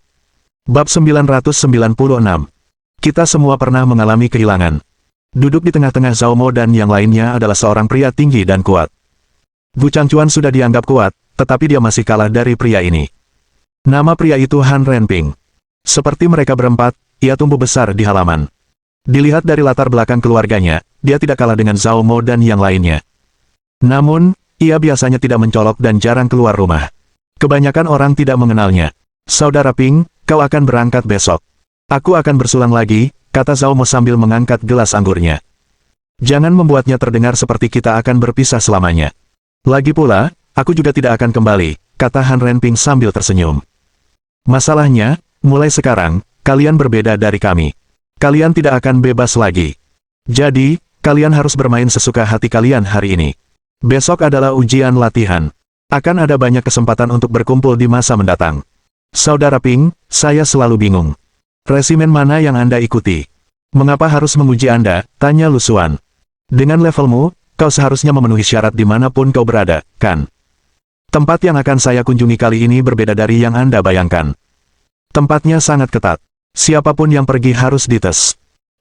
Bab 996. Kita semua pernah mengalami kehilangan. Duduk di tengah-tengah Zhao Mo dan yang lainnya adalah seorang pria tinggi dan kuat. Gu Changchuan sudah dianggap kuat, tetapi dia masih kalah dari pria ini. Nama pria itu Han Renping. Seperti mereka berempat, ia tumbuh besar di halaman. Dilihat dari latar belakang keluarganya, dia tidak kalah dengan Zhao Mo dan yang lainnya. Namun, ia biasanya tidak mencolok dan jarang keluar rumah. Kebanyakan orang tidak mengenalnya. Saudara Ping, kau akan berangkat besok. Aku akan bersulang lagi, kata Zhao Mo sambil mengangkat gelas anggurnya. Jangan membuatnya terdengar seperti kita akan berpisah selamanya. Lagi pula, aku juga tidak akan kembali, kata Han Renping sambil tersenyum. Masalahnya, mulai sekarang, kalian berbeda dari kami. Kalian tidak akan bebas lagi. Jadi, kalian harus bermain sesuka hati kalian hari ini. Besok adalah ujian latihan. Akan ada banyak kesempatan untuk berkumpul di masa mendatang. Saudara Ping, saya selalu bingung. Resimen mana yang Anda ikuti? Mengapa harus menguji Anda? Tanya Lu Xuan. Dengan levelmu, kau seharusnya memenuhi syarat dimanapun kau berada, kan? Tempat yang akan saya kunjungi kali ini berbeda dari yang Anda bayangkan. Tempatnya sangat ketat. Siapapun yang pergi harus dites.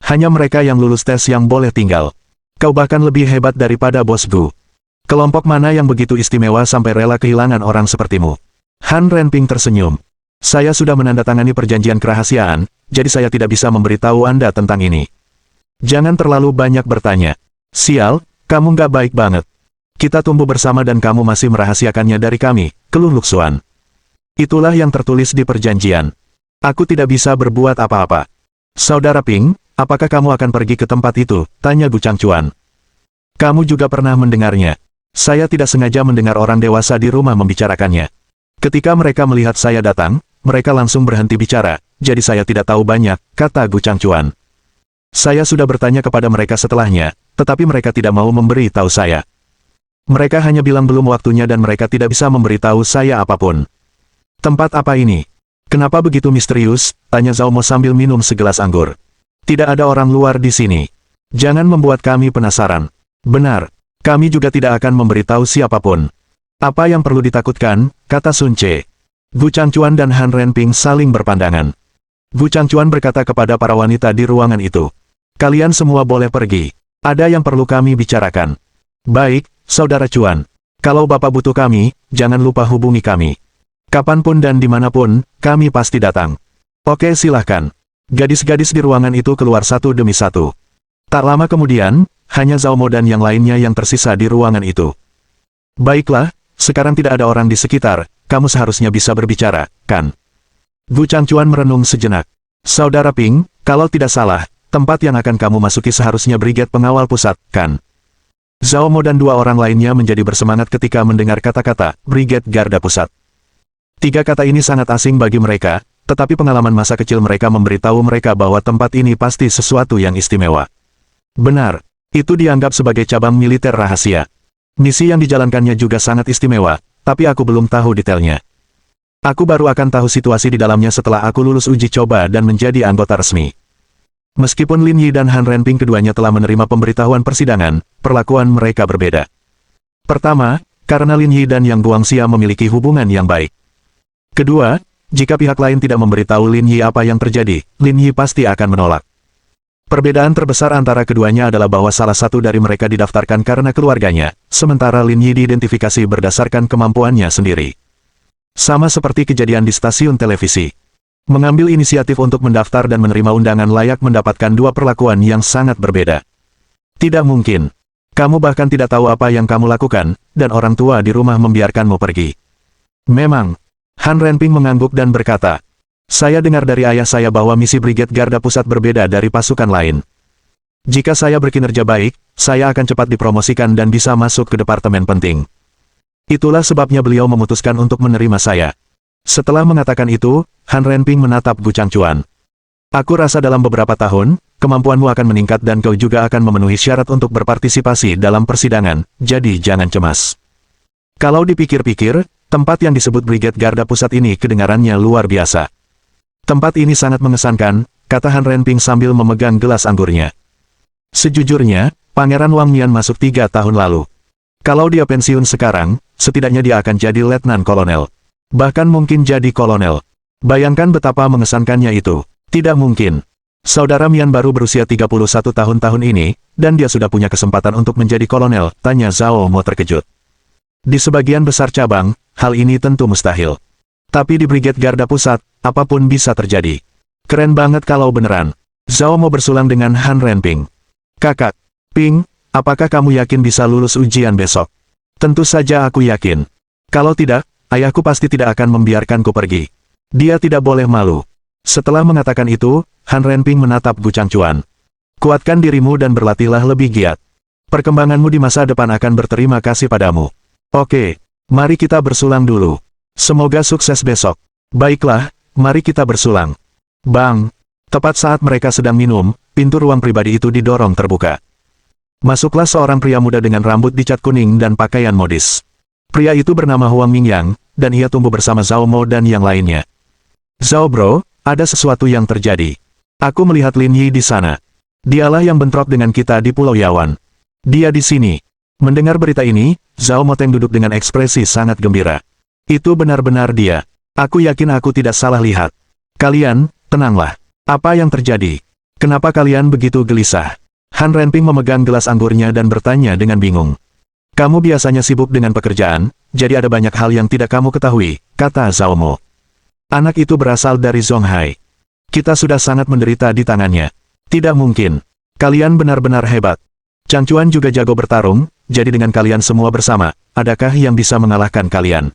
Hanya mereka yang lulus tes yang boleh tinggal. Kau bahkan lebih hebat daripada Bos Gu. Kelompok mana yang begitu istimewa sampai rela kehilangan orang sepertimu? Han Renping tersenyum. Saya sudah menandatangani perjanjian kerahasiaan, jadi saya tidak bisa memberitahu Anda tentang ini. Jangan terlalu banyak bertanya. Sial, kamu nggak baik banget. Kita tumbuh bersama dan kamu masih merahasiakannya dari kami, keluh Lu Xuan. Itulah yang tertulis di perjanjian. Aku tidak bisa berbuat apa-apa. Saudara Ping, apakah kamu akan pergi ke tempat itu? Tanya Gu Changchuan. Kamu juga pernah mendengarnya. Saya tidak sengaja mendengar orang dewasa di rumah membicarakannya. Ketika mereka melihat saya datang, mereka langsung berhenti bicara, jadi saya tidak tahu banyak, kata Gu Changchuan. Saya sudah bertanya kepada mereka setelahnya, tetapi mereka tidak mau memberi tahu saya. Mereka hanya bilang belum waktunya dan mereka tidak bisa memberitahu saya apapun. Tempat apa ini? Kenapa begitu misterius? Tanya Zhao Mo sambil minum segelas anggur. Tidak ada orang luar di sini. Jangan membuat kami penasaran. Benar, kami juga tidak akan memberitahu siapapun. Apa yang perlu ditakutkan? Kata Sun Ce. Gu Changchuan dan Han Renping saling berpandangan. Gu Changchuan berkata kepada para wanita di ruangan itu. Kalian semua boleh pergi. Ada yang perlu kami bicarakan. Baik, Saudara Chuan. Kalau Bapak butuh kami, jangan lupa hubungi kami. Kapanpun dan dimanapun, kami pasti datang. Oke, silahkan. Gadis-gadis di ruangan itu keluar satu demi satu. Tak lama kemudian, hanya Zhao Mo dan yang lainnya yang tersisa di ruangan itu. Baiklah, sekarang tidak ada orang di sekitar, kamu seharusnya bisa berbicara, kan? Gu Changchuan merenung sejenak. Saudara Ping, kalau tidak salah, tempat yang akan kamu masuki seharusnya Brigade Pengawal Pusat, kan? Zhao Mo dan dua orang lainnya menjadi bersemangat ketika mendengar kata-kata Brigade Garda Pusat. Tiga kata ini sangat asing bagi mereka, tetapi pengalaman masa kecil mereka memberitahu mereka bahwa tempat ini pasti sesuatu yang istimewa. Benar, itu dianggap sebagai cabang militer rahasia. Misi yang dijalankannya juga sangat istimewa, tapi aku belum tahu detailnya. Aku baru akan tahu situasi di dalamnya setelah aku lulus uji coba dan menjadi anggota resmi. Meskipun Lin Yi dan Han Renping keduanya telah menerima pemberitahuan persidangan, perlakuan mereka berbeda. Pertama, karena Lin Yi dan Yang Guangxia memiliki hubungan yang baik. Kedua, jika pihak lain tidak memberitahu Lin Yi apa yang terjadi, Lin Yi pasti akan menolak. Perbedaan terbesar antara keduanya adalah bahwa salah satu dari mereka didaftarkan karena keluarganya, sementara Lin Yi diidentifikasi berdasarkan kemampuannya sendiri. Sama seperti kejadian di stasiun televisi. Mengambil inisiatif untuk mendaftar dan menerima undangan layak mendapatkan dua perlakuan yang sangat berbeda. Tidak mungkin. Kamu bahkan tidak tahu apa yang kamu lakukan, dan orang tua di rumah membiarkanmu pergi. Memang. Han Renping mengangguk dan berkata, saya dengar dari ayah saya bahwa misi Brigade Garda Pusat berbeda dari pasukan lain. Jika saya berkinerja baik, saya akan cepat dipromosikan dan bisa masuk ke departemen penting. Itulah sebabnya beliau memutuskan untuk menerima saya. Setelah mengatakan itu, Han Renping menatap Gu Changchuan. Aku rasa dalam beberapa tahun, kemampuanmu akan meningkat dan kau juga akan memenuhi syarat untuk berpartisipasi dalam persidangan, jadi jangan cemas. Kalau dipikir-pikir, tempat yang disebut Brigade Garda Pusat ini kedengarannya luar biasa. Tempat ini sangat mengesankan, kata Han Renping sambil memegang gelas anggurnya. Sejujurnya, Pangeran Wang Mian masuk 3 tahun lalu. Kalau dia pensiun sekarang, setidaknya dia akan jadi letnan kolonel. Bahkan mungkin jadi kolonel. Bayangkan betapa mengesankannya itu. Tidak mungkin. Saudara Mian baru berusia 31 tahun ini, dan dia sudah punya kesempatan untuk menjadi kolonel, tanya Zhao Mo terkejut. Di sebagian besar cabang, hal ini tentu mustahil. Tapi di Brigade Garda Pusat, apapun bisa terjadi. Keren banget kalau beneran. Zhao Mo bersulang dengan Han Renping. Kakak, Ping, apakah kamu yakin bisa lulus ujian besok? Tentu saja aku yakin. Kalau tidak, ayahku pasti tidak akan membiarkanku pergi. Dia tidak boleh malu. Setelah mengatakan itu, Han Renping menatap Gu Changchuan. Kuatkan dirimu dan berlatihlah lebih giat. Perkembanganmu di masa depan akan berterima kasih padamu. Oke, mari kita bersulang dulu. Semoga sukses besok. Baiklah, mari kita bersulang. Bang! Tepat saat mereka sedang minum, pintu ruang pribadi itu didorong terbuka. Masuklah seorang pria muda dengan rambut dicat kuning dan pakaian modis. Pria itu bernama Huang Mingyang, dan ia tumbuh bersama Zhao Mo dan yang lainnya. Zhao bro, ada sesuatu yang terjadi. Aku melihat Lin Yi di sana. Dialah yang bentrok dengan kita di Pulau Yawan. Dia di sini. Mendengar berita ini, Zhao Moteng duduk dengan ekspresi sangat gembira. Itu benar-benar dia. Aku yakin aku tidak salah lihat. Kalian, tenanglah. Apa yang terjadi? Kenapa kalian begitu gelisah? Han Renping memegang gelas anggurnya dan bertanya dengan bingung. Kamu biasanya sibuk dengan pekerjaan, jadi ada banyak hal yang tidak kamu ketahui, kata Zhao Mo. Anak itu berasal dari Zonghai. Kita sudah sangat menderita di tangannya. Tidak mungkin. Kalian benar-benar hebat. Changchuan juga jago bertarung, jadi dengan kalian semua bersama, adakah yang bisa mengalahkan kalian?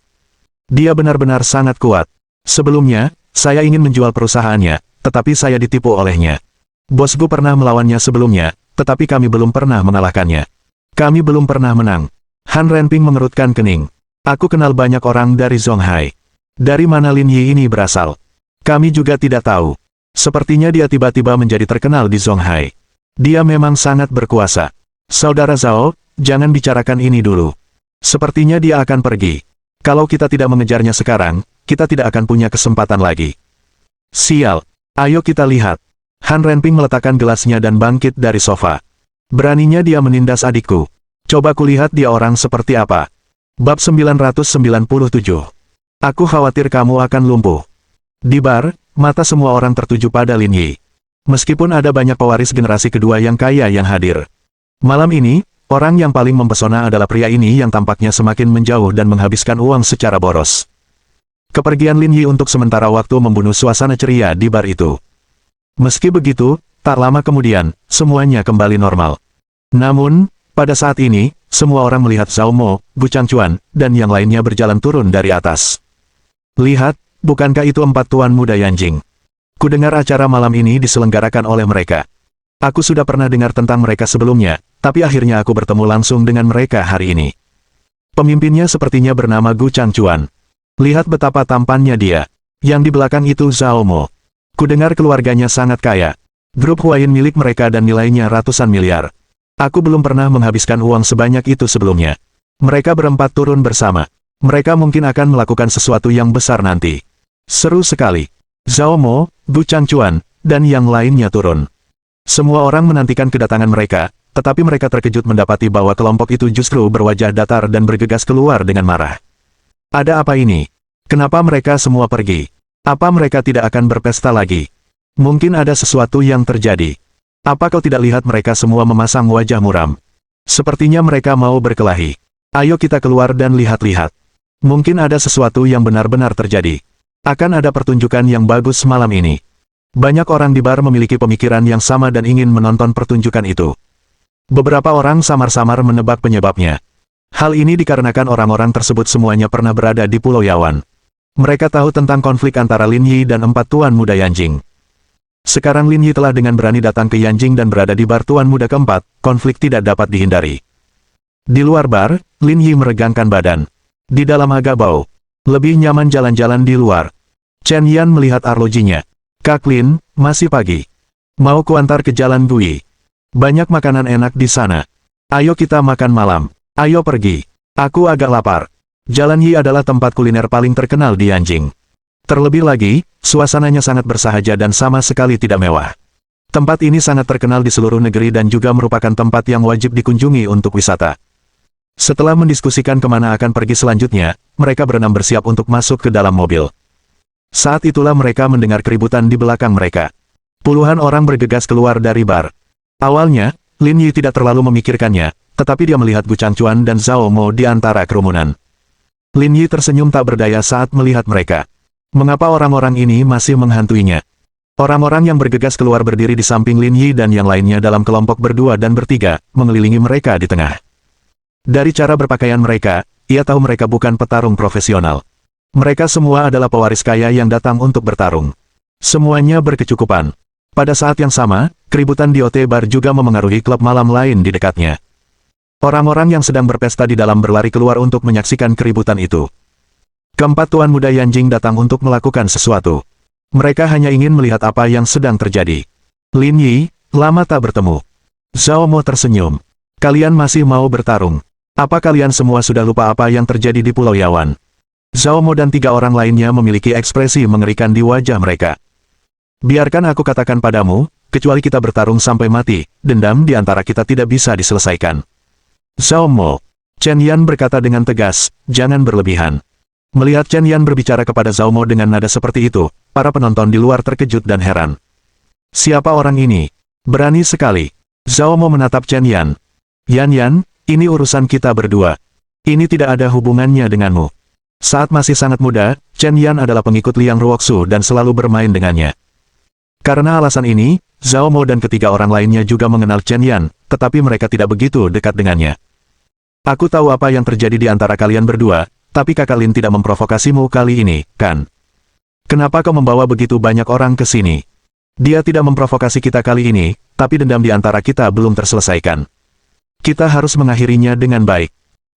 Dia benar-benar sangat kuat. Sebelumnya, saya ingin menjual perusahaannya, tetapi saya ditipu olehnya. Bosku pernah melawannya sebelumnya, tetapi kami belum pernah mengalahkannya. Kami belum pernah menang. Han Renping mengerutkan kening. Aku kenal banyak orang dari Zonghai. Dari mana Lin Yi ini berasal? Kami juga tidak tahu. Sepertinya dia tiba-tiba menjadi terkenal di Zonghai. Dia memang sangat berkuasa. Saudara Zhao, jangan bicarakan ini dulu. Sepertinya dia akan pergi. Kalau kita tidak mengejarnya sekarang, kita tidak akan punya kesempatan lagi. Sial. Ayo kita lihat. Han Renping meletakkan gelasnya dan bangkit dari sofa. Beraninya dia menindas adikku. Coba kulihat dia orang seperti apa. Bab 997. Aku khawatir kamu akan lumpuh. Di bar, mata semua orang tertuju pada Lin Yi. Meskipun ada banyak pewaris generasi kedua yang kaya yang hadir. Malam ini, orang yang paling mempesona adalah pria ini yang tampaknya semakin menjauh dan menghabiskan uang secara boros. Kepergian Lin Yi untuk sementara waktu membunuh suasana ceria di bar itu. Meski begitu, tak lama kemudian, semuanya kembali normal. Namun, pada saat ini, semua orang melihat Zhao Mo, Gu Changchuan, dan yang lainnya berjalan turun dari atas. Lihat, bukankah itu 4 tuan muda Yanjing? Kudengar acara malam ini diselenggarakan oleh mereka. Aku sudah pernah dengar tentang mereka sebelumnya, tapi akhirnya aku bertemu langsung dengan mereka hari ini. Pemimpinnya sepertinya bernama Gu Changchuan. Lihat betapa tampannya dia. Yang di belakang itu Zhao Mo. Kudengar keluarganya sangat kaya. Grup Huayin milik mereka dan nilainya ratusan miliar. Aku belum pernah menghabiskan uang sebanyak itu sebelumnya. Mereka berempat turun bersama. Mereka mungkin akan melakukan sesuatu yang besar nanti. Seru sekali. Zhao Mo, Gu Changchuan, dan yang lainnya turun. Semua orang menantikan kedatangan mereka, tetapi mereka terkejut mendapati bahwa kelompok itu justru berwajah datar dan bergegas keluar dengan marah. Ada apa ini? Kenapa mereka semua pergi? Apa mereka tidak akan berpesta lagi? Mungkin ada sesuatu yang terjadi. Apa kau tidak lihat mereka semua memasang wajah muram? Sepertinya mereka mau berkelahi. Ayo kita keluar dan lihat-lihat. Mungkin ada sesuatu yang benar-benar terjadi. Akan ada pertunjukan yang bagus malam ini. Banyak orang di bar memiliki pemikiran yang sama dan ingin menonton pertunjukan itu. Beberapa orang samar-samar menebak penyebabnya. Hal ini dikarenakan orang-orang tersebut semuanya pernah berada di Pulau Yawan. Mereka tahu tentang konflik antara Lin Yi dan empat tuan muda Yanjing. Sekarang Lin Yi telah dengan berani datang ke Yanjing dan berada di bar tuan muda keempat, konflik tidak dapat dihindari. Di luar bar, Lin Yi meregangkan badan. Di dalam agak bau. Lebih nyaman jalan-jalan di luar. Chen Yan melihat arlojinya. Kak Lin, masih pagi. Mau kuantar ke Jalan Gui. Banyak makanan enak di sana. Ayo kita makan malam. Ayo pergi. Aku agak lapar. Jalan Yi adalah tempat kuliner paling terkenal di Yanjing. Terlebih lagi, suasananya sangat bersahaja dan sama sekali tidak mewah. Tempat ini sangat terkenal di seluruh negeri dan juga merupakan tempat yang wajib dikunjungi untuk wisata. Setelah mendiskusikan kemana akan pergi selanjutnya, mereka berenam bersiap untuk masuk ke dalam mobil. Saat itulah mereka mendengar keributan di belakang mereka. Puluhan orang bergegas keluar dari bar. Awalnya, Lin Yi tidak terlalu memikirkannya, tetapi dia melihat Gu Changchuan dan Zhao Mo di antara kerumunan. Lin Yi tersenyum tak berdaya saat melihat mereka. Mengapa orang-orang ini masih menghantuinya? Orang-orang yang bergegas keluar berdiri di samping Lin Yi dan yang lainnya dalam kelompok berdua dan bertiga, mengelilingi mereka di tengah. Dari cara berpakaian mereka, ia tahu mereka bukan petarung profesional. Mereka semua adalah pewaris kaya yang datang untuk bertarung. Semuanya berkecukupan. Pada saat yang sama, keributan di OT Bar juga memengaruhi klub malam lain di dekatnya. Orang-orang yang sedang berpesta di dalam berlari keluar untuk menyaksikan keributan itu. Keempat tuan muda Yanjing datang untuk melakukan sesuatu. Mereka hanya ingin melihat apa yang sedang terjadi. Lin Yi, lama tak bertemu. Zhao Mo tersenyum. Kalian masih mau bertarung? Apa kalian semua sudah lupa apa yang terjadi di Pulau Yawan? Zhao Mo dan tiga orang lainnya memiliki ekspresi mengerikan di wajah mereka. Biarkan aku katakan padamu, kecuali kita bertarung sampai mati, dendam di antara kita tidak bisa diselesaikan. Zhao Mo. Chen Yan berkata dengan tegas, jangan berlebihan. Melihat Chen Yan berbicara kepada Zhao Mo dengan nada seperti itu, para penonton di luar terkejut dan heran. Siapa orang ini? Berani sekali. Zhao Mo menatap Chen Yan. Yan, ini urusan kita berdua. Ini tidak ada hubungannya denganmu. Saat masih sangat muda, Chen Yan adalah pengikut Liang Ruoxu dan selalu bermain dengannya. Karena alasan ini, Zhao Mo dan ketiga orang lainnya juga mengenal Chen Yan, tetapi mereka tidak begitu dekat dengannya. Aku tahu apa yang terjadi di antara kalian berdua, tapi Kakak Lin tidak memprovokasimu kali ini, kan? Kenapa kau membawa begitu banyak orang ke sini? Dia tidak memprovokasi kita kali ini, tapi dendam di antara kita belum terselesaikan. Kita harus mengakhirinya dengan baik.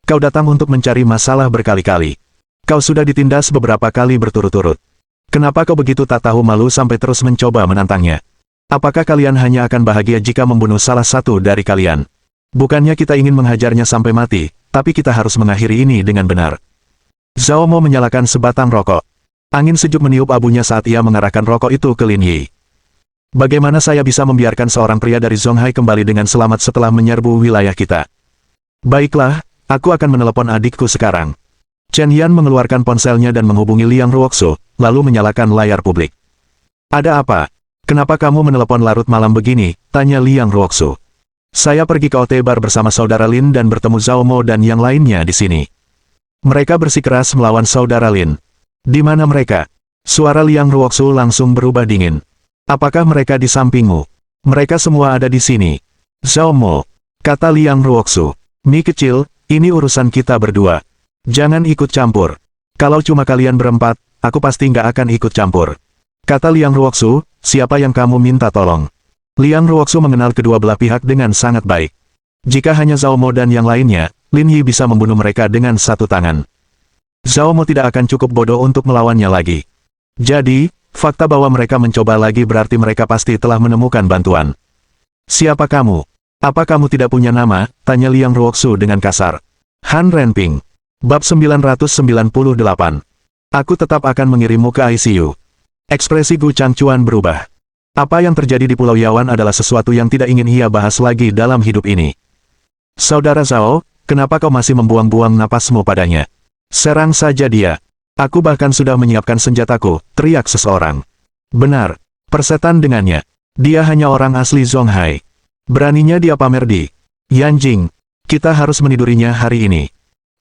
Kau datang untuk mencari masalah berkali-kali. Kau sudah ditindas beberapa kali berturut-turut. Kenapa kau begitu tak tahu malu sampai terus mencoba menantangnya? Apakah kalian hanya akan bahagia jika membunuh salah satu dari kalian? Bukannya kita ingin menghajarnya sampai mati, tapi kita harus mengakhiri ini dengan benar. Zhao Mo menyalakan sebatang rokok. Angin sejuk meniup abunya saat ia mengarahkan rokok itu ke Lin Yi. Bagaimana saya bisa membiarkan seorang pria dari Zonghai kembali dengan selamat setelah menyerbu wilayah kita? Baiklah, aku akan menelepon adikku sekarang. Chen Yan mengeluarkan ponselnya dan menghubungi Liang Ruoxu, lalu menyalakan layar publik. Ada apa? Kenapa kamu menelepon larut malam begini? Tanya Liang Ruoxu. Saya pergi ke OT Bar bersama saudara Lin dan bertemu Zhao Mo dan yang lainnya di sini. Mereka bersikeras melawan saudara Lin. Di mana mereka? Suara Liang Ruoxu langsung berubah dingin. Apakah mereka di sampingmu? Mereka semua ada di sini. Zhao Mo, kata Liang Ruoxu. Mi kecil, ini urusan kita berdua. Jangan ikut campur. Kalau cuma kalian berempat, aku pasti nggak akan ikut campur. Kata Liang Ruoxu, siapa yang kamu minta tolong? Liang Ruoxu mengenal kedua belah pihak dengan sangat baik. Jika hanya Zhao Mo dan yang lainnya, Lin Yi bisa membunuh mereka dengan satu tangan. Zhao Mo tidak akan cukup bodoh untuk melawannya lagi. Jadi, fakta bahwa mereka mencoba lagi berarti mereka pasti telah menemukan bantuan. Siapa kamu? Apa kamu tidak punya nama? Tanya Liang Ruoxu dengan kasar. Han Renping. Bab 998. Aku tetap akan mengirimmu ke ICU. Ekspresi Gu Changchuan berubah. Apa yang terjadi di Pulau Yawan adalah sesuatu yang tidak ingin ia bahas lagi dalam hidup ini. Saudara Zhao, kenapa kau masih membuang-buang napasmu padanya? Serang saja dia. Aku bahkan sudah menyiapkan senjataku, teriak seseorang. Benar, persetan dengannya. Dia hanya orang asli Zonghai. Beraninya dia pamer di Yanjing. Kita harus menidurinya hari ini.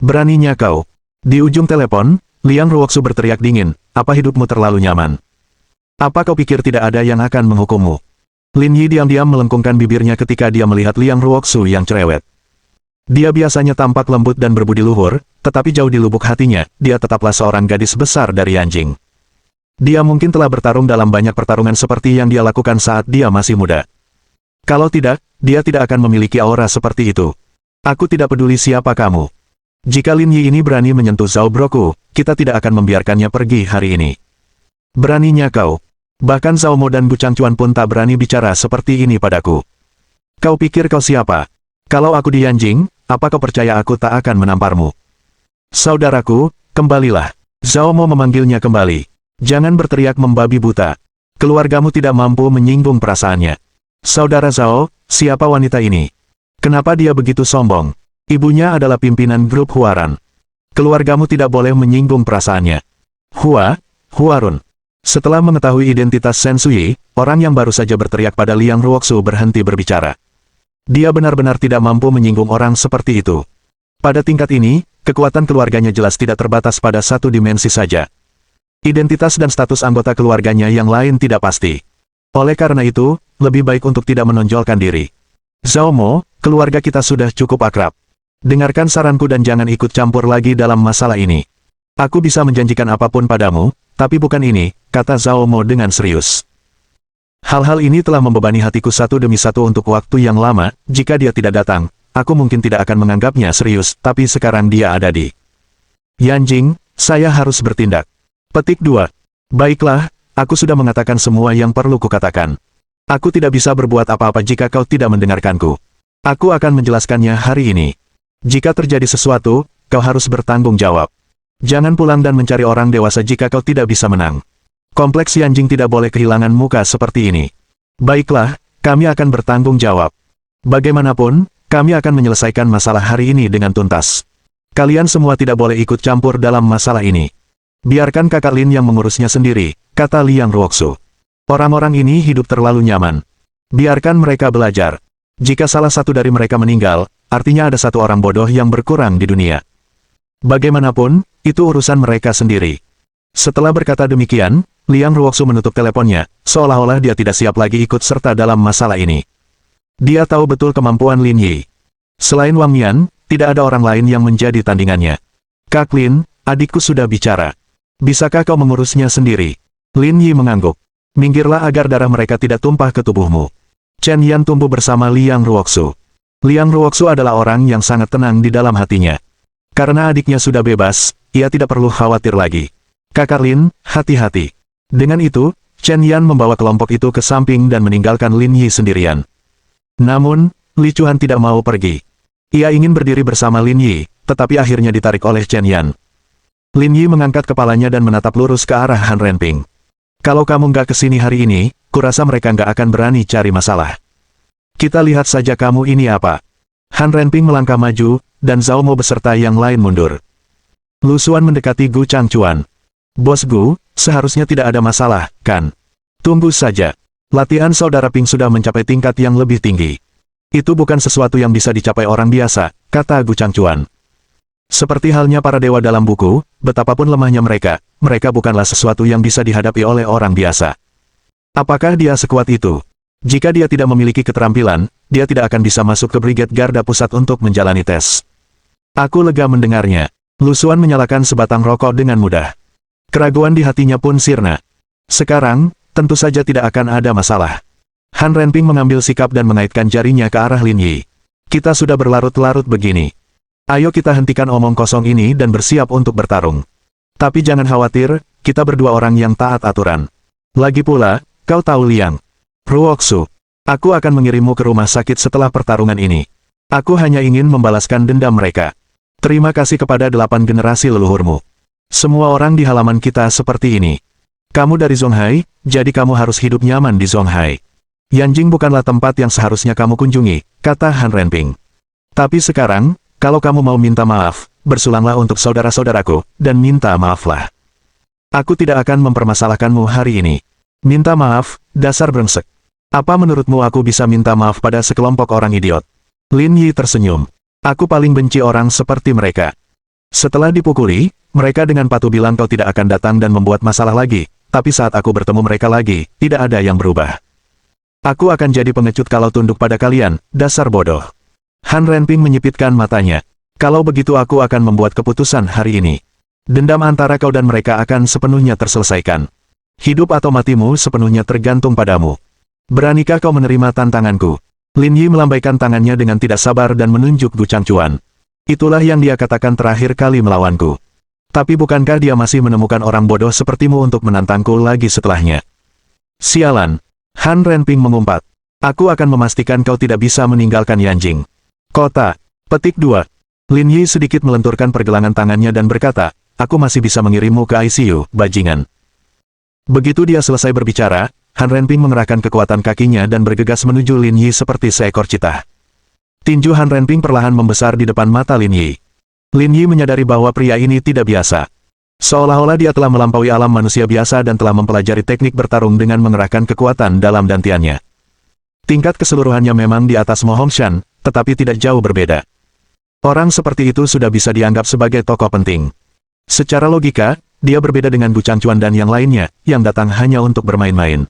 Beraninya kau. Di ujung telepon, Liang Ruoxu berteriak dingin, apa hidupmu terlalu nyaman? Apa kau pikir tidak ada yang akan menghukummu? Lin Yi diam-diam melengkungkan bibirnya ketika dia melihat Liang Ruoxu yang cerewet. Dia biasanya tampak lembut dan berbudi luhur, tetapi jauh di lubuk hatinya, dia tetaplah seorang gadis besar dari Yanjing. Dia mungkin telah bertarung dalam banyak pertarungan seperti yang dia lakukan saat dia masih muda. Kalau tidak, dia tidak akan memiliki aura seperti itu. Aku tidak peduli siapa kamu. Jika Lin Yi ini berani menyentuh Zhao Broku, kita tidak akan membiarkannya pergi hari ini. Beraninya kau. Bahkan Zhao Mo dan Gu Changchuan pun tak berani bicara seperti ini padaku. Kau pikir kau siapa? Kalau aku di Yanjing, apa kau percaya aku tak akan menamparmu? Saudaraku, kembalilah. Zhao Mo memanggilnya kembali. Jangan berteriak membabi buta. Keluargamu tidak mampu menyinggung perasaannya. Saudara Zhao, siapa wanita ini? Kenapa dia begitu sombong? Ibunya adalah pimpinan grup Huaran. Keluargamu tidak boleh menyinggung perasaannya. Huarun. Setelah mengetahui identitas Shen Sui, orang yang baru saja berteriak pada Liang Ruoxu berhenti berbicara. Dia benar-benar tidak mampu menyinggung orang seperti itu. Pada tingkat ini, kekuatan keluarganya jelas tidak terbatas pada satu dimensi saja. Identitas dan status anggota keluarganya yang lain tidak pasti. Oleh karena itu, lebih baik untuk tidak menonjolkan diri. Zhao Mo, keluarga kita sudah cukup akrab. Dengarkan saranku dan jangan ikut campur lagi dalam masalah ini. Aku bisa menjanjikan apapun padamu, tapi bukan ini, kata Zhao Mo dengan serius. Hal-hal ini telah membebani hatiku satu demi satu untuk waktu yang lama, jika dia tidak datang, aku mungkin tidak akan menganggapnya serius, tapi sekarang dia ada di Yanjing, saya harus bertindak. Petik 2. Baiklah, aku sudah mengatakan semua yang perlu kukatakan. Aku tidak bisa berbuat apa-apa jika kau tidak mendengarkanku. Aku akan menjelaskannya hari ini. Jika terjadi sesuatu, kau harus bertanggung jawab. Jangan pulang dan mencari orang dewasa jika kau tidak bisa menang. Kompleks Yanjing tidak boleh kehilangan muka seperti ini. Baiklah, kami akan bertanggung jawab. Bagaimanapun, kami akan menyelesaikan masalah hari ini dengan tuntas. Kalian semua tidak boleh ikut campur dalam masalah ini. Biarkan kakak Lin yang mengurusnya sendiri, kata Liang Ruoxu. Orang-orang ini hidup terlalu nyaman. Biarkan mereka belajar. Jika salah satu dari mereka meninggal, artinya ada satu orang bodoh yang berkurang di dunia. Bagaimanapun, itu urusan mereka sendiri. Setelah berkata demikian, Liang Ruoxu menutup teleponnya, seolah-olah dia tidak siap lagi ikut serta dalam masalah ini. Dia tahu betul kemampuan Lin Yi. Selain Wang Yan, tidak ada orang lain yang menjadi tandingannya. Kak Lin, adikku sudah bicara. Bisakah kau mengurusnya sendiri? Lin Yi mengangguk. Minggirlah agar darah mereka tidak tumpah ke tubuhmu. Chen Yan tumbuh bersama Liang Ruoxu. Liang Ruoxu adalah orang yang sangat tenang di dalam hatinya. Karena adiknya sudah bebas, ia tidak perlu khawatir lagi. Kakak Lin, hati-hati. Dengan itu, Chen Yan membawa kelompok itu ke samping dan meninggalkan Lin Yi sendirian. Namun, Li Chuan tidak mau pergi. Ia ingin berdiri bersama Lin Yi, tetapi akhirnya ditarik oleh Chen Yan. Lin Yi mengangkat kepalanya dan menatap lurus ke arah Han Renping. Kalau kamu nggak kesini hari ini, kurasa mereka nggak akan berani cari masalah. Kita lihat saja kamu ini apa. Han Renping melangkah maju, dan Zhao Mo beserta yang lain mundur. Lu Xuan mendekati Gu Changchuan. Bos Gu, seharusnya tidak ada masalah, kan? Tunggu saja. Latihan saudara Ping sudah mencapai tingkat yang lebih tinggi. Itu bukan sesuatu yang bisa dicapai orang biasa, kata Gu Changchuan. Seperti halnya para dewa dalam buku, betapapun lemahnya mereka bukanlah sesuatu yang bisa dihadapi oleh orang biasa. Apakah dia sekuat itu? Jika dia tidak memiliki keterampilan, dia tidak akan bisa masuk ke Brigade Garda Pusat untuk menjalani tes. Aku lega mendengarnya. Lu Xuan menyalakan sebatang rokok dengan mudah. Keraguan di hatinya pun sirna. Sekarang, tentu saja tidak akan ada masalah. Han Renping mengambil sikap dan mengaitkan jarinya ke arah Lin Yi. Kita sudah berlarut-larut begini. Ayo kita hentikan omong kosong ini dan bersiap untuk bertarung. Tapi jangan khawatir, kita berdua orang yang taat aturan. Lagi pula, kau tahu Liang Ruoksu, aku akan mengirimmu ke rumah sakit setelah pertarungan ini. Aku hanya ingin membalaskan dendam mereka. Terima kasih kepada 8 generasi leluhurmu. Semua orang di halaman kita seperti ini. Kamu dari Zonghai, jadi kamu harus hidup nyaman di Zonghai. Yanjing bukanlah tempat yang seharusnya kamu kunjungi, kata Han Renping. Tapi sekarang, kalau kamu mau minta maaf, bersulanglah untuk saudara-saudaraku, dan minta maaflah. Aku tidak akan mempermasalahkanmu hari ini. Minta maaf, dasar brengsek. Apa menurutmu aku bisa minta maaf pada sekelompok orang idiot? Lin Yi tersenyum. Aku paling benci orang seperti mereka. Setelah dipukuli, mereka dengan patuh bilang kau tidak akan datang dan membuat masalah lagi, tapi saat aku bertemu mereka lagi, tidak ada yang berubah. Aku akan jadi pengecut kalau tunduk pada kalian, dasar bodoh. Han Renping menyipitkan matanya. Kalau begitu aku akan membuat keputusan hari ini. Dendam antara kau dan mereka akan sepenuhnya terselesaikan. Hidup atau matimu sepenuhnya tergantung padamu. Beranikah kau menerima tantanganku? Lin Yi melambaikan tangannya dengan tidak sabar dan menunjuk Gu Changchuan. Itulah yang dia katakan terakhir kali melawanku. Tapi bukankah dia masih menemukan orang bodoh sepertimu untuk menantangku lagi setelahnya? Sialan. Han Renping mengumpat. Aku akan memastikan kau tidak bisa meninggalkan Yanjing. Kota. Petik 2. Lin Yi sedikit melenturkan pergelangan tangannya dan berkata, aku masih bisa mengirimmu ke ICU, bajingan. Begitu dia selesai berbicara, Han Renping mengerahkan kekuatan kakinya dan bergegas menuju Lin Yi seperti seekor citah. Tinju Han Renping perlahan membesar di depan mata Lin Yi. Lin Yi menyadari bahwa pria ini tidak biasa. Seolah-olah dia telah melampaui alam manusia biasa dan telah mempelajari teknik bertarung dengan mengerahkan kekuatan dalam dantiannya. Tingkat keseluruhannya memang di atas Mo Hongshan, tetapi tidak jauh berbeda. Orang seperti itu sudah bisa dianggap sebagai tokoh penting. Secara logika, dia berbeda dengan Gu Changchuan dan yang lainnya, yang datang hanya untuk bermain-main.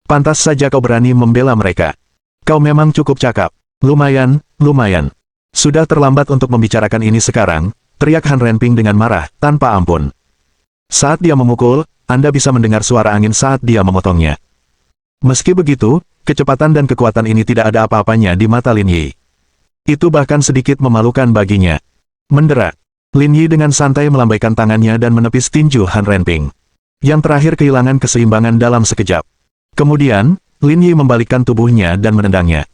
Pantas saja kau berani membela mereka. Kau memang cukup cakap. Lumayan, lumayan. Sudah terlambat untuk membicarakan ini sekarang, teriak Han Renping dengan marah, tanpa ampun. Saat dia memukul, Anda bisa mendengar suara angin saat dia memotongnya. Meski begitu, kecepatan dan kekuatan ini tidak ada apa-apanya di mata Lin Yi. Itu bahkan sedikit memalukan baginya. Mendera. Lin Yi dengan santai melambaikan tangannya dan menepis tinju Han Renping. Yang terakhir kehilangan keseimbangan dalam sekejap. Kemudian, Lin Yi membalikkan tubuhnya dan menendangnya.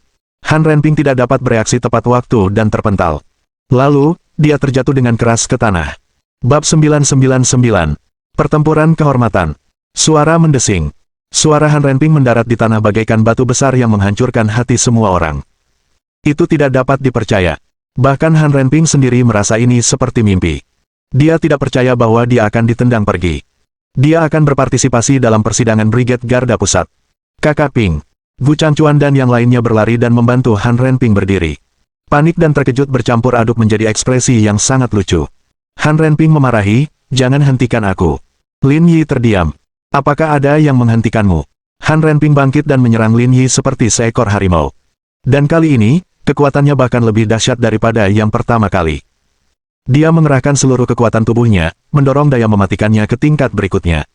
Han Renping tidak dapat bereaksi tepat waktu dan terpental. Lalu, dia terjatuh dengan keras ke tanah. Bab 999. Pertempuran Kehormatan. Suara mendesing. Suara Han Renping mendarat di tanah bagaikan batu besar yang menghancurkan hati semua orang. Itu tidak dapat dipercaya. Bahkan Han Renping sendiri merasa ini seperti mimpi. Dia tidak percaya bahwa dia akan ditendang pergi. Dia akan berpartisipasi dalam persidangan Brigade Garda Pusat. Kakak Ping, Gu Changchuan dan yang lainnya berlari dan membantu Han Renping berdiri. Panik dan terkejut bercampur aduk menjadi ekspresi yang sangat lucu. Han Renping memarahi, jangan hentikan aku. Lin Yi terdiam. Apakah ada yang menghentikanmu? Han Renping bangkit dan menyerang Lin Yi seperti seekor harimau. Dan kali ini, kekuatannya bahkan lebih dahsyat daripada yang pertama kali. Dia mengerahkan seluruh kekuatan tubuhnya, mendorong daya mematikannya ke tingkat berikutnya.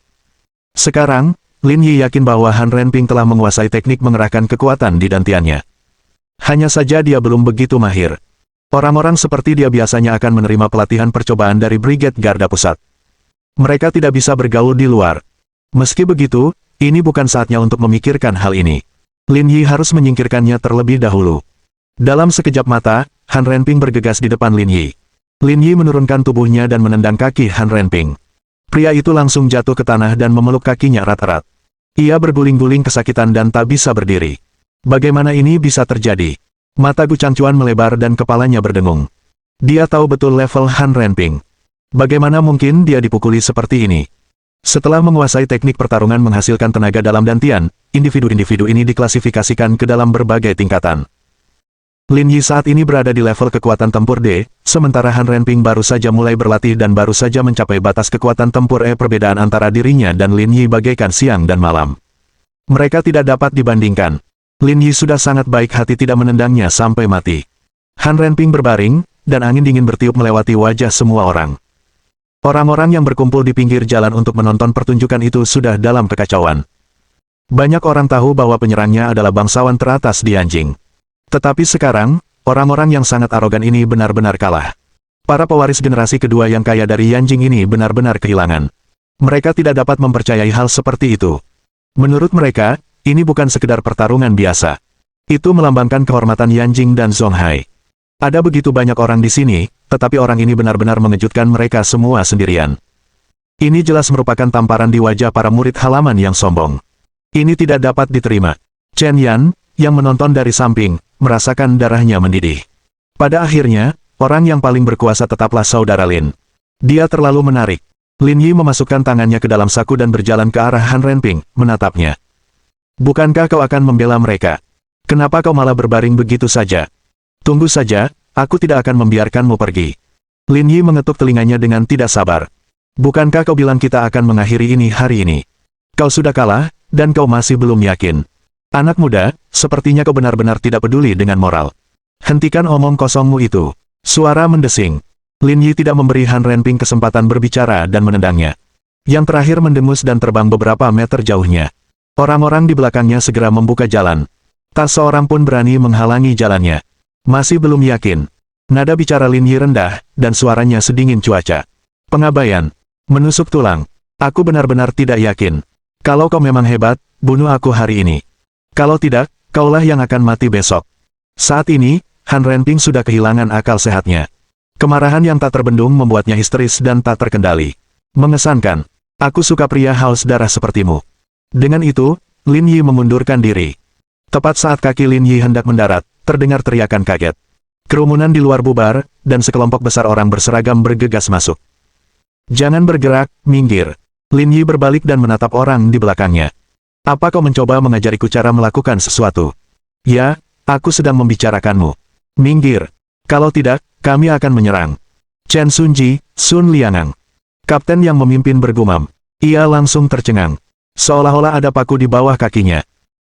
Sekarang, Lin Yi yakin bahwa Han Renping telah menguasai teknik mengerahkan kekuatan di dantiannya. Hanya saja dia belum begitu mahir. Orang-orang seperti dia biasanya akan menerima pelatihan percobaan dari Brigade Garda Pusat. Mereka tidak bisa bergaul di luar. Meski begitu, ini bukan saatnya untuk memikirkan hal ini. Lin Yi harus menyingkirkannya terlebih dahulu. Dalam sekejap mata, Han Renping bergegas di depan Lin Yi. Lin Yi menurunkan tubuhnya dan menendang kaki Han Renping. Pria itu langsung jatuh ke tanah dan memeluk kakinya erat-erat. Ia berguling-guling kesakitan dan tak bisa berdiri. Bagaimana ini bisa terjadi? Mata Gu Changchuan melebar dan kepalanya berdengung. Dia tahu betul level Han Renping. Bagaimana mungkin dia dipukuli seperti ini? Setelah menguasai teknik pertarungan menghasilkan tenaga dalam dantian, individu-individu ini diklasifikasikan ke dalam berbagai tingkatan. Lin Yi saat ini berada di level kekuatan tempur D, sementara Han Renping baru saja mulai berlatih dan baru saja mencapai batas kekuatan tempur E. Perbedaan antara dirinya dan Lin Yi bagaikan siang dan malam. Mereka tidak dapat dibandingkan. Lin Yi sudah sangat baik hati tidak menendangnya sampai mati. Han Renping berbaring, dan angin dingin bertiup melewati wajah semua orang. Orang-orang yang berkumpul di pinggir jalan untuk menonton pertunjukan itu sudah dalam kekacauan. Banyak orang tahu bahwa penyerangnya adalah bangsawan teratas di Yanjing. Tetapi sekarang, orang-orang yang sangat arogan ini benar-benar kalah. Para pewaris generasi kedua yang kaya dari Yanjing ini benar-benar kehilangan. Mereka tidak dapat mempercayai hal seperti itu. Menurut mereka, ini bukan sekedar pertarungan biasa. Itu melambangkan kehormatan Yanjing dan Zonghai. Ada begitu banyak orang di sini, tetapi orang ini benar-benar mengejutkan mereka semua sendirian. Ini jelas merupakan tamparan di wajah para murid halaman yang sombong. Ini tidak dapat diterima. Chen Yan, yang menonton dari samping, merasakan darahnya mendidih. Pada akhirnya, orang yang paling berkuasa tetaplah saudara Lin. Dia terlalu menarik. Lin Yi memasukkan tangannya ke dalam saku dan berjalan ke arah Han Renping, menatapnya. Bukankah kau akan membela mereka? Kenapa kau malah berbaring begitu saja? Tunggu saja, aku tidak akan membiarkanmu pergi. Lin Yi mengetuk telinganya dengan tidak sabar. Bukankah kau bilang kita akan mengakhiri ini hari ini? Kau sudah kalah, dan kau masih belum yakin. Anak muda, sepertinya kau benar-benar tidak peduli dengan moral. Hentikan omong kosongmu itu. Suara mendesing. Lin Yi tidak memberi Han Renping kesempatan berbicara dan menendangnya. Yang terakhir mendengus dan terbang beberapa meter jauhnya. Orang-orang di belakangnya segera membuka jalan. Tak seorang pun berani menghalangi jalannya. Masih belum yakin. Nada bicara Lin Yi rendah, dan suaranya sedingin cuaca. Pengabaian. Menusuk tulang. Aku benar-benar tidak yakin. Kalau kau memang hebat, bunuh aku hari ini. Kalau tidak, kaulah yang akan mati besok. Saat ini, Han Renping sudah kehilangan akal sehatnya. Kemarahan yang tak terbendung membuatnya histeris dan tak terkendali. Mengesankan. Aku suka pria haus darah sepertimu. Dengan itu, Lin Yi mengundurkan diri. Tepat saat kaki Lin Yi hendak mendarat, terdengar teriakan kaget. Kerumunan di luar bubar, dan sekelompok besar orang berseragam bergegas masuk. Jangan bergerak, minggir. Lin Yi berbalik dan menatap orang di belakangnya. Apa kau mencoba mengajariku cara melakukan sesuatu? Ya, aku sedang membicarakanmu. Minggir. Kalau tidak, kami akan menyerang. Chen Sunji, Sun Liangang. Kapten yang memimpin bergumam. Ia langsung tercengang. Seolah-olah ada paku di bawah kakinya.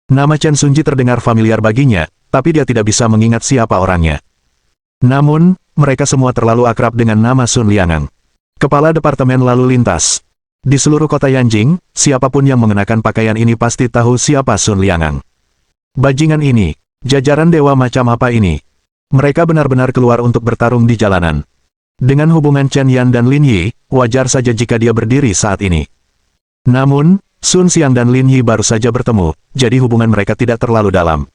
Nama Chen Sunji terdengar familiar baginya, tapi dia tidak bisa mengingat siapa orangnya. Namun, mereka semua terlalu akrab dengan nama Sun Liangang. Kepala Departemen Lalu Lintas. Di seluruh kota Yanjing, siapapun yang mengenakan pakaian ini pasti tahu siapa Sun Liangang. Bajingan ini, jajaran dewa macam apa ini? Mereka benar-benar keluar untuk bertarung di jalanan. Dengan hubungan Chen Yan dan Lin Yi, wajar saja jika dia berdiri saat ini. Namun, Sun Xiang dan Lin Yi baru saja bertemu, jadi hubungan mereka tidak terlalu dalam.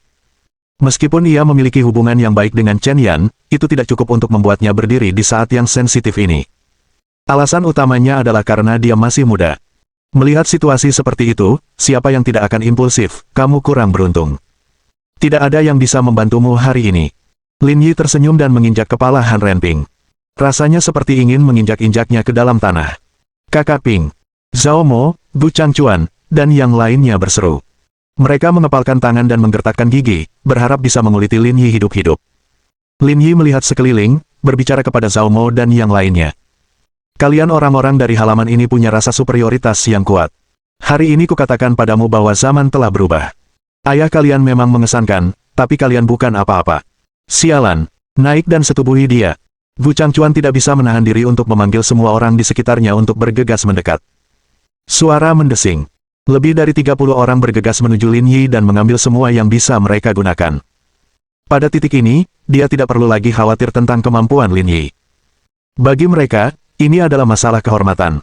Meskipun ia memiliki hubungan yang baik dengan Chen Yan, itu tidak cukup untuk membuatnya berdiri di saat yang sensitif ini. Alasan utamanya adalah karena dia masih muda. Melihat situasi seperti itu, siapa yang tidak akan impulsif, kamu kurang beruntung. Tidak ada yang bisa membantumu hari ini. Lin Yi tersenyum dan menginjak kepala Han Renping. Rasanya seperti ingin menginjak-injaknya ke dalam tanah. Kakak Ping, Zhao Mo, Bu Changchuan, dan yang lainnya berseru. Mereka mengepalkan tangan dan menggertakkan gigi, berharap bisa menguliti Lin Yi hidup-hidup. Lin Yi melihat sekeliling, berbicara kepada Zhao Mo dan yang lainnya. Kalian orang-orang dari halaman ini punya rasa superioritas yang kuat. Hari ini kukatakan padamu bahwa zaman telah berubah. Ayah kalian memang mengesankan, tapi kalian bukan apa-apa. Sialan, naik dan setubuhi dia. Bu Changchuan tidak bisa menahan diri untuk memanggil semua orang di sekitarnya untuk bergegas mendekat. Suara mendesing. Lebih dari 30 orang bergegas menuju Lin Yi dan mengambil semua yang bisa mereka gunakan. Pada titik ini, dia tidak perlu lagi khawatir tentang kemampuan Lin Yi. Bagi mereka, ini adalah masalah kehormatan.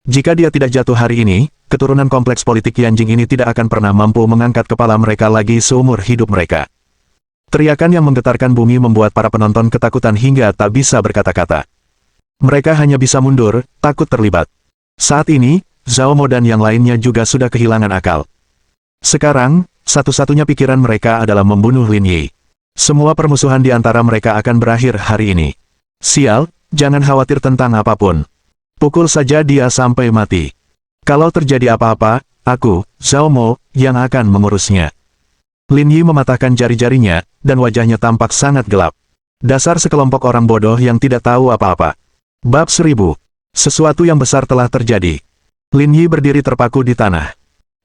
Jika dia tidak jatuh hari ini, keturunan kompleks politik Yanjing ini tidak akan pernah mampu mengangkat kepala mereka lagi seumur hidup mereka. Teriakan yang menggetarkan bumi membuat para penonton ketakutan hingga tak bisa berkata-kata. Mereka hanya bisa mundur, takut terlibat. Saat ini, Zhao Mo dan yang lainnya juga sudah kehilangan akal. Sekarang, satu-satunya pikiran mereka adalah membunuh Lin Yi. Semua permusuhan di antara mereka akan berakhir hari ini. Sial, jangan khawatir tentang apapun. Pukul saja dia sampai mati. Kalau terjadi apa-apa, aku, Zhao Mo, yang akan mengurusnya. Lin Yi mematahkan jari-jarinya, dan wajahnya tampak sangat gelap. Dasar sekelompok orang bodoh yang tidak tahu apa-apa. Bab 1000. Sesuatu yang besar telah terjadi. Lin Yi berdiri terpaku di tanah.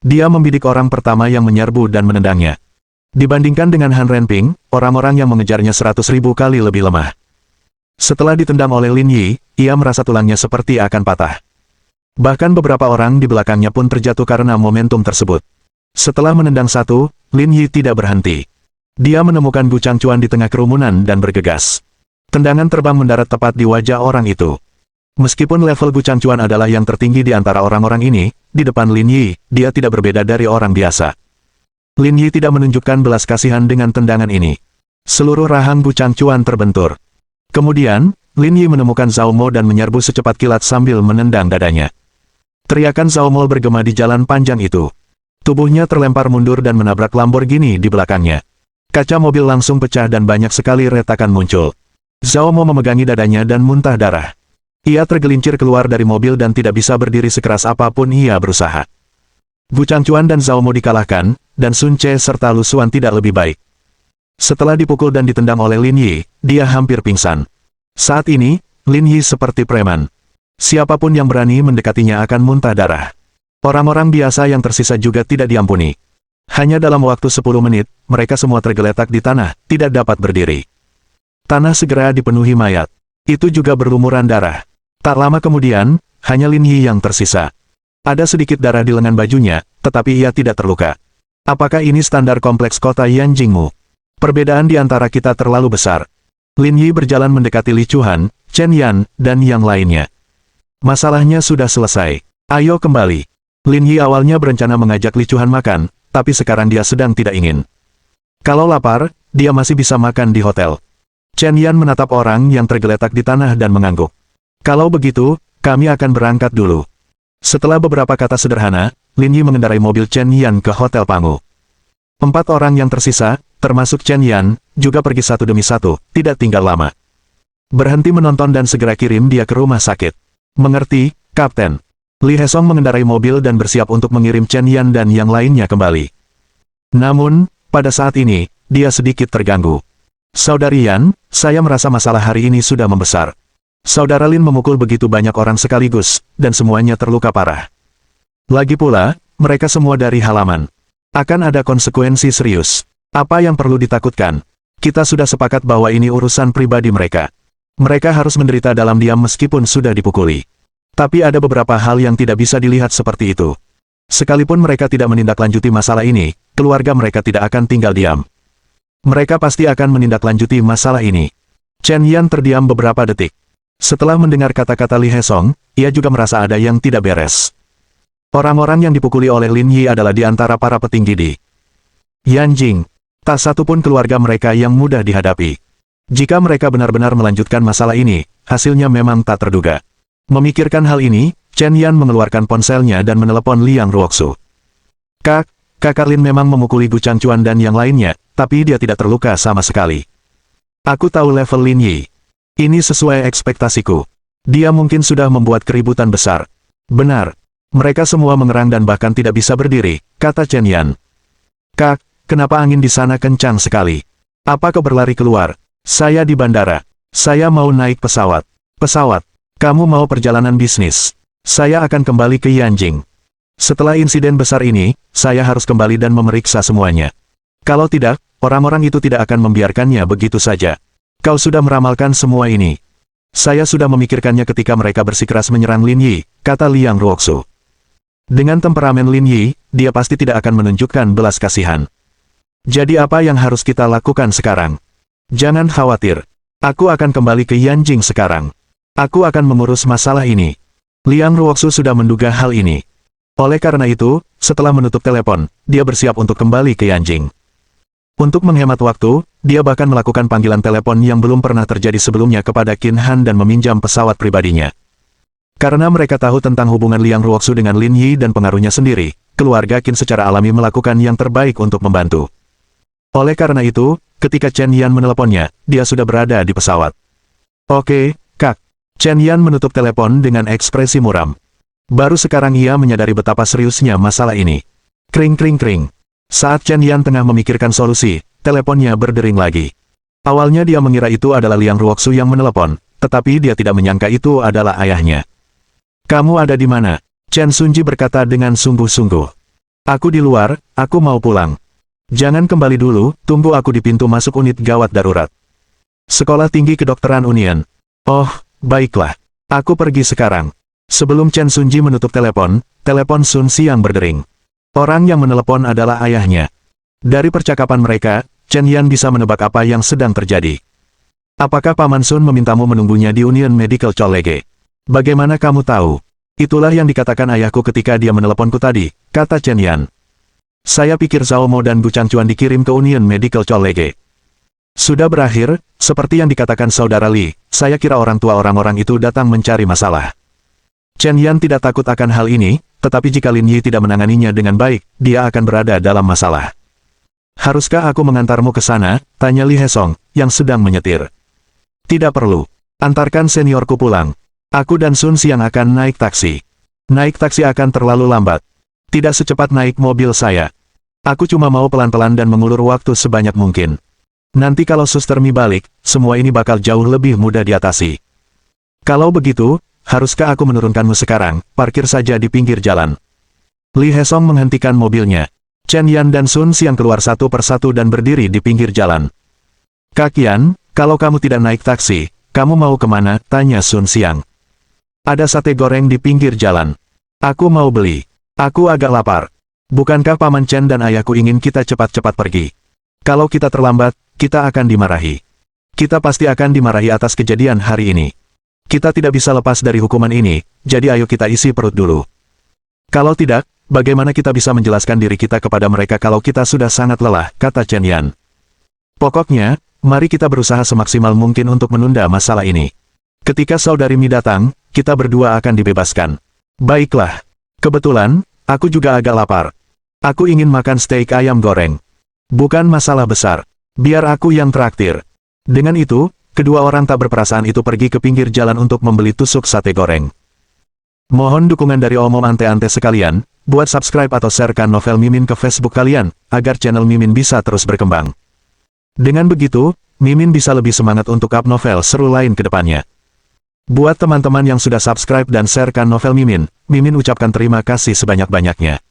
Dia membidik orang pertama yang menyerbu dan menendangnya. Dibandingkan dengan Han Renping, orang-orang yang mengejarnya 100.000 kali lebih lemah. Setelah ditendang oleh Lin Yi, ia merasa tulangnya seperti akan patah. Bahkan beberapa orang di belakangnya pun terjatuh karena momentum tersebut. Setelah menendang satu, Lin Yi tidak berhenti. Dia menemukan Gu Changchuan di tengah kerumunan dan bergegas. Tendangan terbang mendarat tepat di wajah orang itu. Meskipun level Gu Changchuan adalah yang tertinggi di antara orang-orang ini, di depan Lin Yi, dia tidak berbeda dari orang biasa. Lin Yi tidak menunjukkan belas kasihan dengan tendangan ini. Seluruh rahang Gu Changchuan terbentur. Kemudian, Lin Yi menemukan Zhao Mo dan menyerbu secepat kilat sambil menendang dadanya. Teriakan Zhao Mo bergema di jalan panjang itu. Tubuhnya terlempar mundur dan menabrak Lamborghini di belakangnya. Kaca mobil langsung pecah dan banyak sekali retakan muncul. Zhao Mo memegangi dadanya dan muntah darah. Ia tergelincir keluar dari mobil dan tidak bisa berdiri sekeras apapun ia berusaha. Gu Changchuan dan Zhao Mo dikalahkan, dan Sun Ce serta Lu Xuan tidak lebih baik. Setelah dipukul dan ditendang oleh Lin Yi, dia hampir pingsan. Saat ini, Lin Yi seperti preman. Siapapun yang berani mendekatinya akan muntah darah. Orang-orang biasa yang tersisa juga tidak diampuni. Hanya dalam waktu 10 menit, mereka semua tergeletak di tanah, tidak dapat berdiri. Tanah segera dipenuhi mayat. Itu juga berlumuran darah. Tak lama kemudian, hanya Lin Yi yang tersisa. Ada sedikit darah di lengan bajunya, tetapi ia tidak terluka. Apakah ini standar kompleks kota Yanjingmu? Perbedaan di antara kita terlalu besar. Lin Yi berjalan mendekati Li Chuan, Chen Yan, dan yang lainnya. Masalahnya sudah selesai. Ayo kembali. Lin Yi awalnya berencana mengajak Li Chuan makan, tapi sekarang dia sedang tidak ingin. Kalau lapar, dia masih bisa makan di hotel. Chen Yan menatap orang yang tergeletak di tanah dan mengangguk. Kalau begitu, kami akan berangkat dulu. Setelah beberapa kata sederhana, Lin Yi mengendarai mobil Chen Yan ke Hotel Pangu. 4 orang yang tersisa, termasuk Chen Yan, juga pergi satu demi satu, tidak tinggal lama. Berhenti menonton dan segera kirim dia ke rumah sakit. Mengerti, Kapten. Li Hesong mengendarai mobil dan bersiap untuk mengirim Chen Yan dan yang lainnya kembali. Namun, pada saat ini, dia sedikit terganggu. Saudari Yan, saya merasa masalah hari ini sudah membesar. Saudara Lin memukul begitu banyak orang sekaligus, dan semuanya terluka parah. Lagi pula, mereka semua dari halaman. Akan ada konsekuensi serius. Apa yang perlu ditakutkan? Kita sudah sepakat bahwa ini urusan pribadi mereka. Mereka harus menderita dalam diam meskipun sudah dipukuli. Tapi ada beberapa hal yang tidak bisa dilihat seperti itu. Sekalipun mereka tidak menindaklanjuti masalah ini, keluarga mereka tidak akan tinggal diam. Mereka pasti akan menindaklanjuti masalah ini. Chen Yan terdiam beberapa detik. Setelah mendengar kata-kata Li Hesong, ia juga merasa ada yang tidak beres. Orang-orang yang dipukuli oleh Lin Yi adalah di antara para petinggi di Yanjing. Tak satu pun keluarga mereka yang mudah dihadapi. Jika mereka benar-benar melanjutkan masalah ini, hasilnya memang tak terduga. Memikirkan hal ini, Chen Yan mengeluarkan ponselnya dan menelepon Liang Ruoxu. Kakak Lin memang memukuli Gu Changchuan dan yang lainnya, tapi dia tidak terluka sama sekali. Aku tahu level Lin Yi. Ini sesuai ekspektasiku. Dia mungkin sudah membuat keributan besar. Benar. Mereka semua mengerang dan bahkan tidak bisa berdiri, kata Chen Yan. Kenapa angin di sana kencang sekali? Apa kau berlari keluar? Saya di bandara. Saya mau naik pesawat. Pesawat. Kamu mau perjalanan bisnis. Saya akan kembali ke Yanjing. Setelah insiden besar ini, saya harus kembali dan memeriksa semuanya. Kalau tidak, orang-orang itu tidak akan membiarkannya begitu saja. Kau sudah meramalkan semua ini. Saya sudah memikirkannya ketika mereka bersikeras menyerang Lin Yi, kata Liang Ruoxu. Dengan temperamen Lin Yi, dia pasti tidak akan menunjukkan belas kasihan. Jadi apa yang harus kita lakukan sekarang? Jangan khawatir. Aku akan kembali ke Yanjing sekarang. Aku akan mengurus masalah ini. Liang Ruoxu sudah menduga hal ini. Oleh karena itu, setelah menutup telepon, dia bersiap untuk kembali ke Yanjing. Untuk menghemat waktu, dia bahkan melakukan panggilan telepon yang belum pernah terjadi sebelumnya kepada Qin Han dan meminjam pesawat pribadinya. Karena mereka tahu tentang hubungan Liang Ruoxu dengan Lin Yi dan pengaruhnya sendiri, keluarga Qin secara alami melakukan yang terbaik untuk membantu. Oleh karena itu, ketika Chen Yan meneleponnya, dia sudah berada di pesawat. Oke, Kak. Chen Yan menutup telepon dengan ekspresi muram. Baru sekarang ia menyadari betapa seriusnya masalah ini. Kring kring kring. Saat Chen Yan tengah memikirkan solusi, teleponnya berdering lagi. Awalnya dia mengira itu adalah Liang Ruoxu yang menelepon, tetapi dia tidak menyangka itu adalah ayahnya. Kamu ada di mana? Chen Sunji berkata dengan sungguh-sungguh. Aku di luar, aku mau pulang. Jangan kembali dulu, tunggu aku di pintu masuk unit gawat darurat. Sekolah Tinggi Kedokteran Union. Oh, baiklah. Aku pergi sekarang. Sebelum Chen Sunji menutup telepon Sun Xiang berdering. Orang yang menelepon adalah ayahnya. Dari percakapan mereka, Chen Yan bisa menebak apa yang sedang terjadi. Apakah Paman Sun memintamu menunggunya di Union Medical College? Bagaimana kamu tahu? Itulah yang dikatakan ayahku ketika dia meneleponku tadi, kata Chen Yan. Saya pikir Zhao Mo dan Gu Changchuan dikirim ke Union Medical College. Sudah berakhir, seperti yang dikatakan saudara Li, saya kira orang tua orang-orang itu datang mencari masalah. Chen Yan tidak takut akan hal ini, tetapi jika Lin Yi tidak menanganinya dengan baik, dia akan berada dalam masalah. Haruskah aku mengantarmu ke sana? Tanya Li Hesong, yang sedang menyetir. Tidak perlu. Antarkan seniorku pulang. Aku dan Sun Xiang akan naik taksi. Naik taksi akan terlalu lambat. Tidak secepat naik mobil saya. Aku cuma mau pelan-pelan dan mengulur waktu sebanyak mungkin. Nanti kalau Suster Mi balik, semua ini bakal jauh lebih mudah diatasi. Kalau begitu, haruskah aku menurunkanmu sekarang? Parkir saja di pinggir jalan. Li Hesong menghentikan mobilnya. Chen Yan dan Sun Xiang keluar satu persatu dan berdiri di pinggir jalan. Kak Yan, kalau kamu tidak naik taksi, kamu mau kemana? Tanya Sun Xiang. Ada sate goreng di pinggir jalan. Aku mau beli. Aku agak lapar. Bukankah Paman Chen dan ayahku ingin kita cepat-cepat pergi? Kalau kita terlambat, kita akan dimarahi. Kita pasti akan dimarahi atas kejadian hari ini. Kita tidak bisa lepas dari hukuman ini, jadi ayo kita isi perut dulu. Kalau tidak, bagaimana kita bisa menjelaskan diri kita kepada mereka kalau kita sudah sangat lelah, kata Chen Yan. Pokoknya, mari kita berusaha semaksimal mungkin untuk menunda masalah ini. Ketika saudari Mi datang, kita berdua akan dibebaskan. Baiklah. Kebetulan, aku juga agak lapar. Aku ingin makan steak ayam goreng. Bukan masalah besar. Biar aku yang traktir. Dengan itu, kedua orang tak berperasaan itu pergi ke pinggir jalan untuk membeli tusuk sate goreng. Mohon dukungan dari omom ante-ante sekalian, buat subscribe atau sharekan novel Mimin ke Facebook kalian, agar channel Mimin bisa terus berkembang. Dengan begitu, Mimin bisa lebih semangat untuk up novel seru lain ke depannya. Buat teman-teman yang sudah subscribe dan sharekan novel Mimin, Mimin ucapkan terima kasih sebanyak-banyaknya.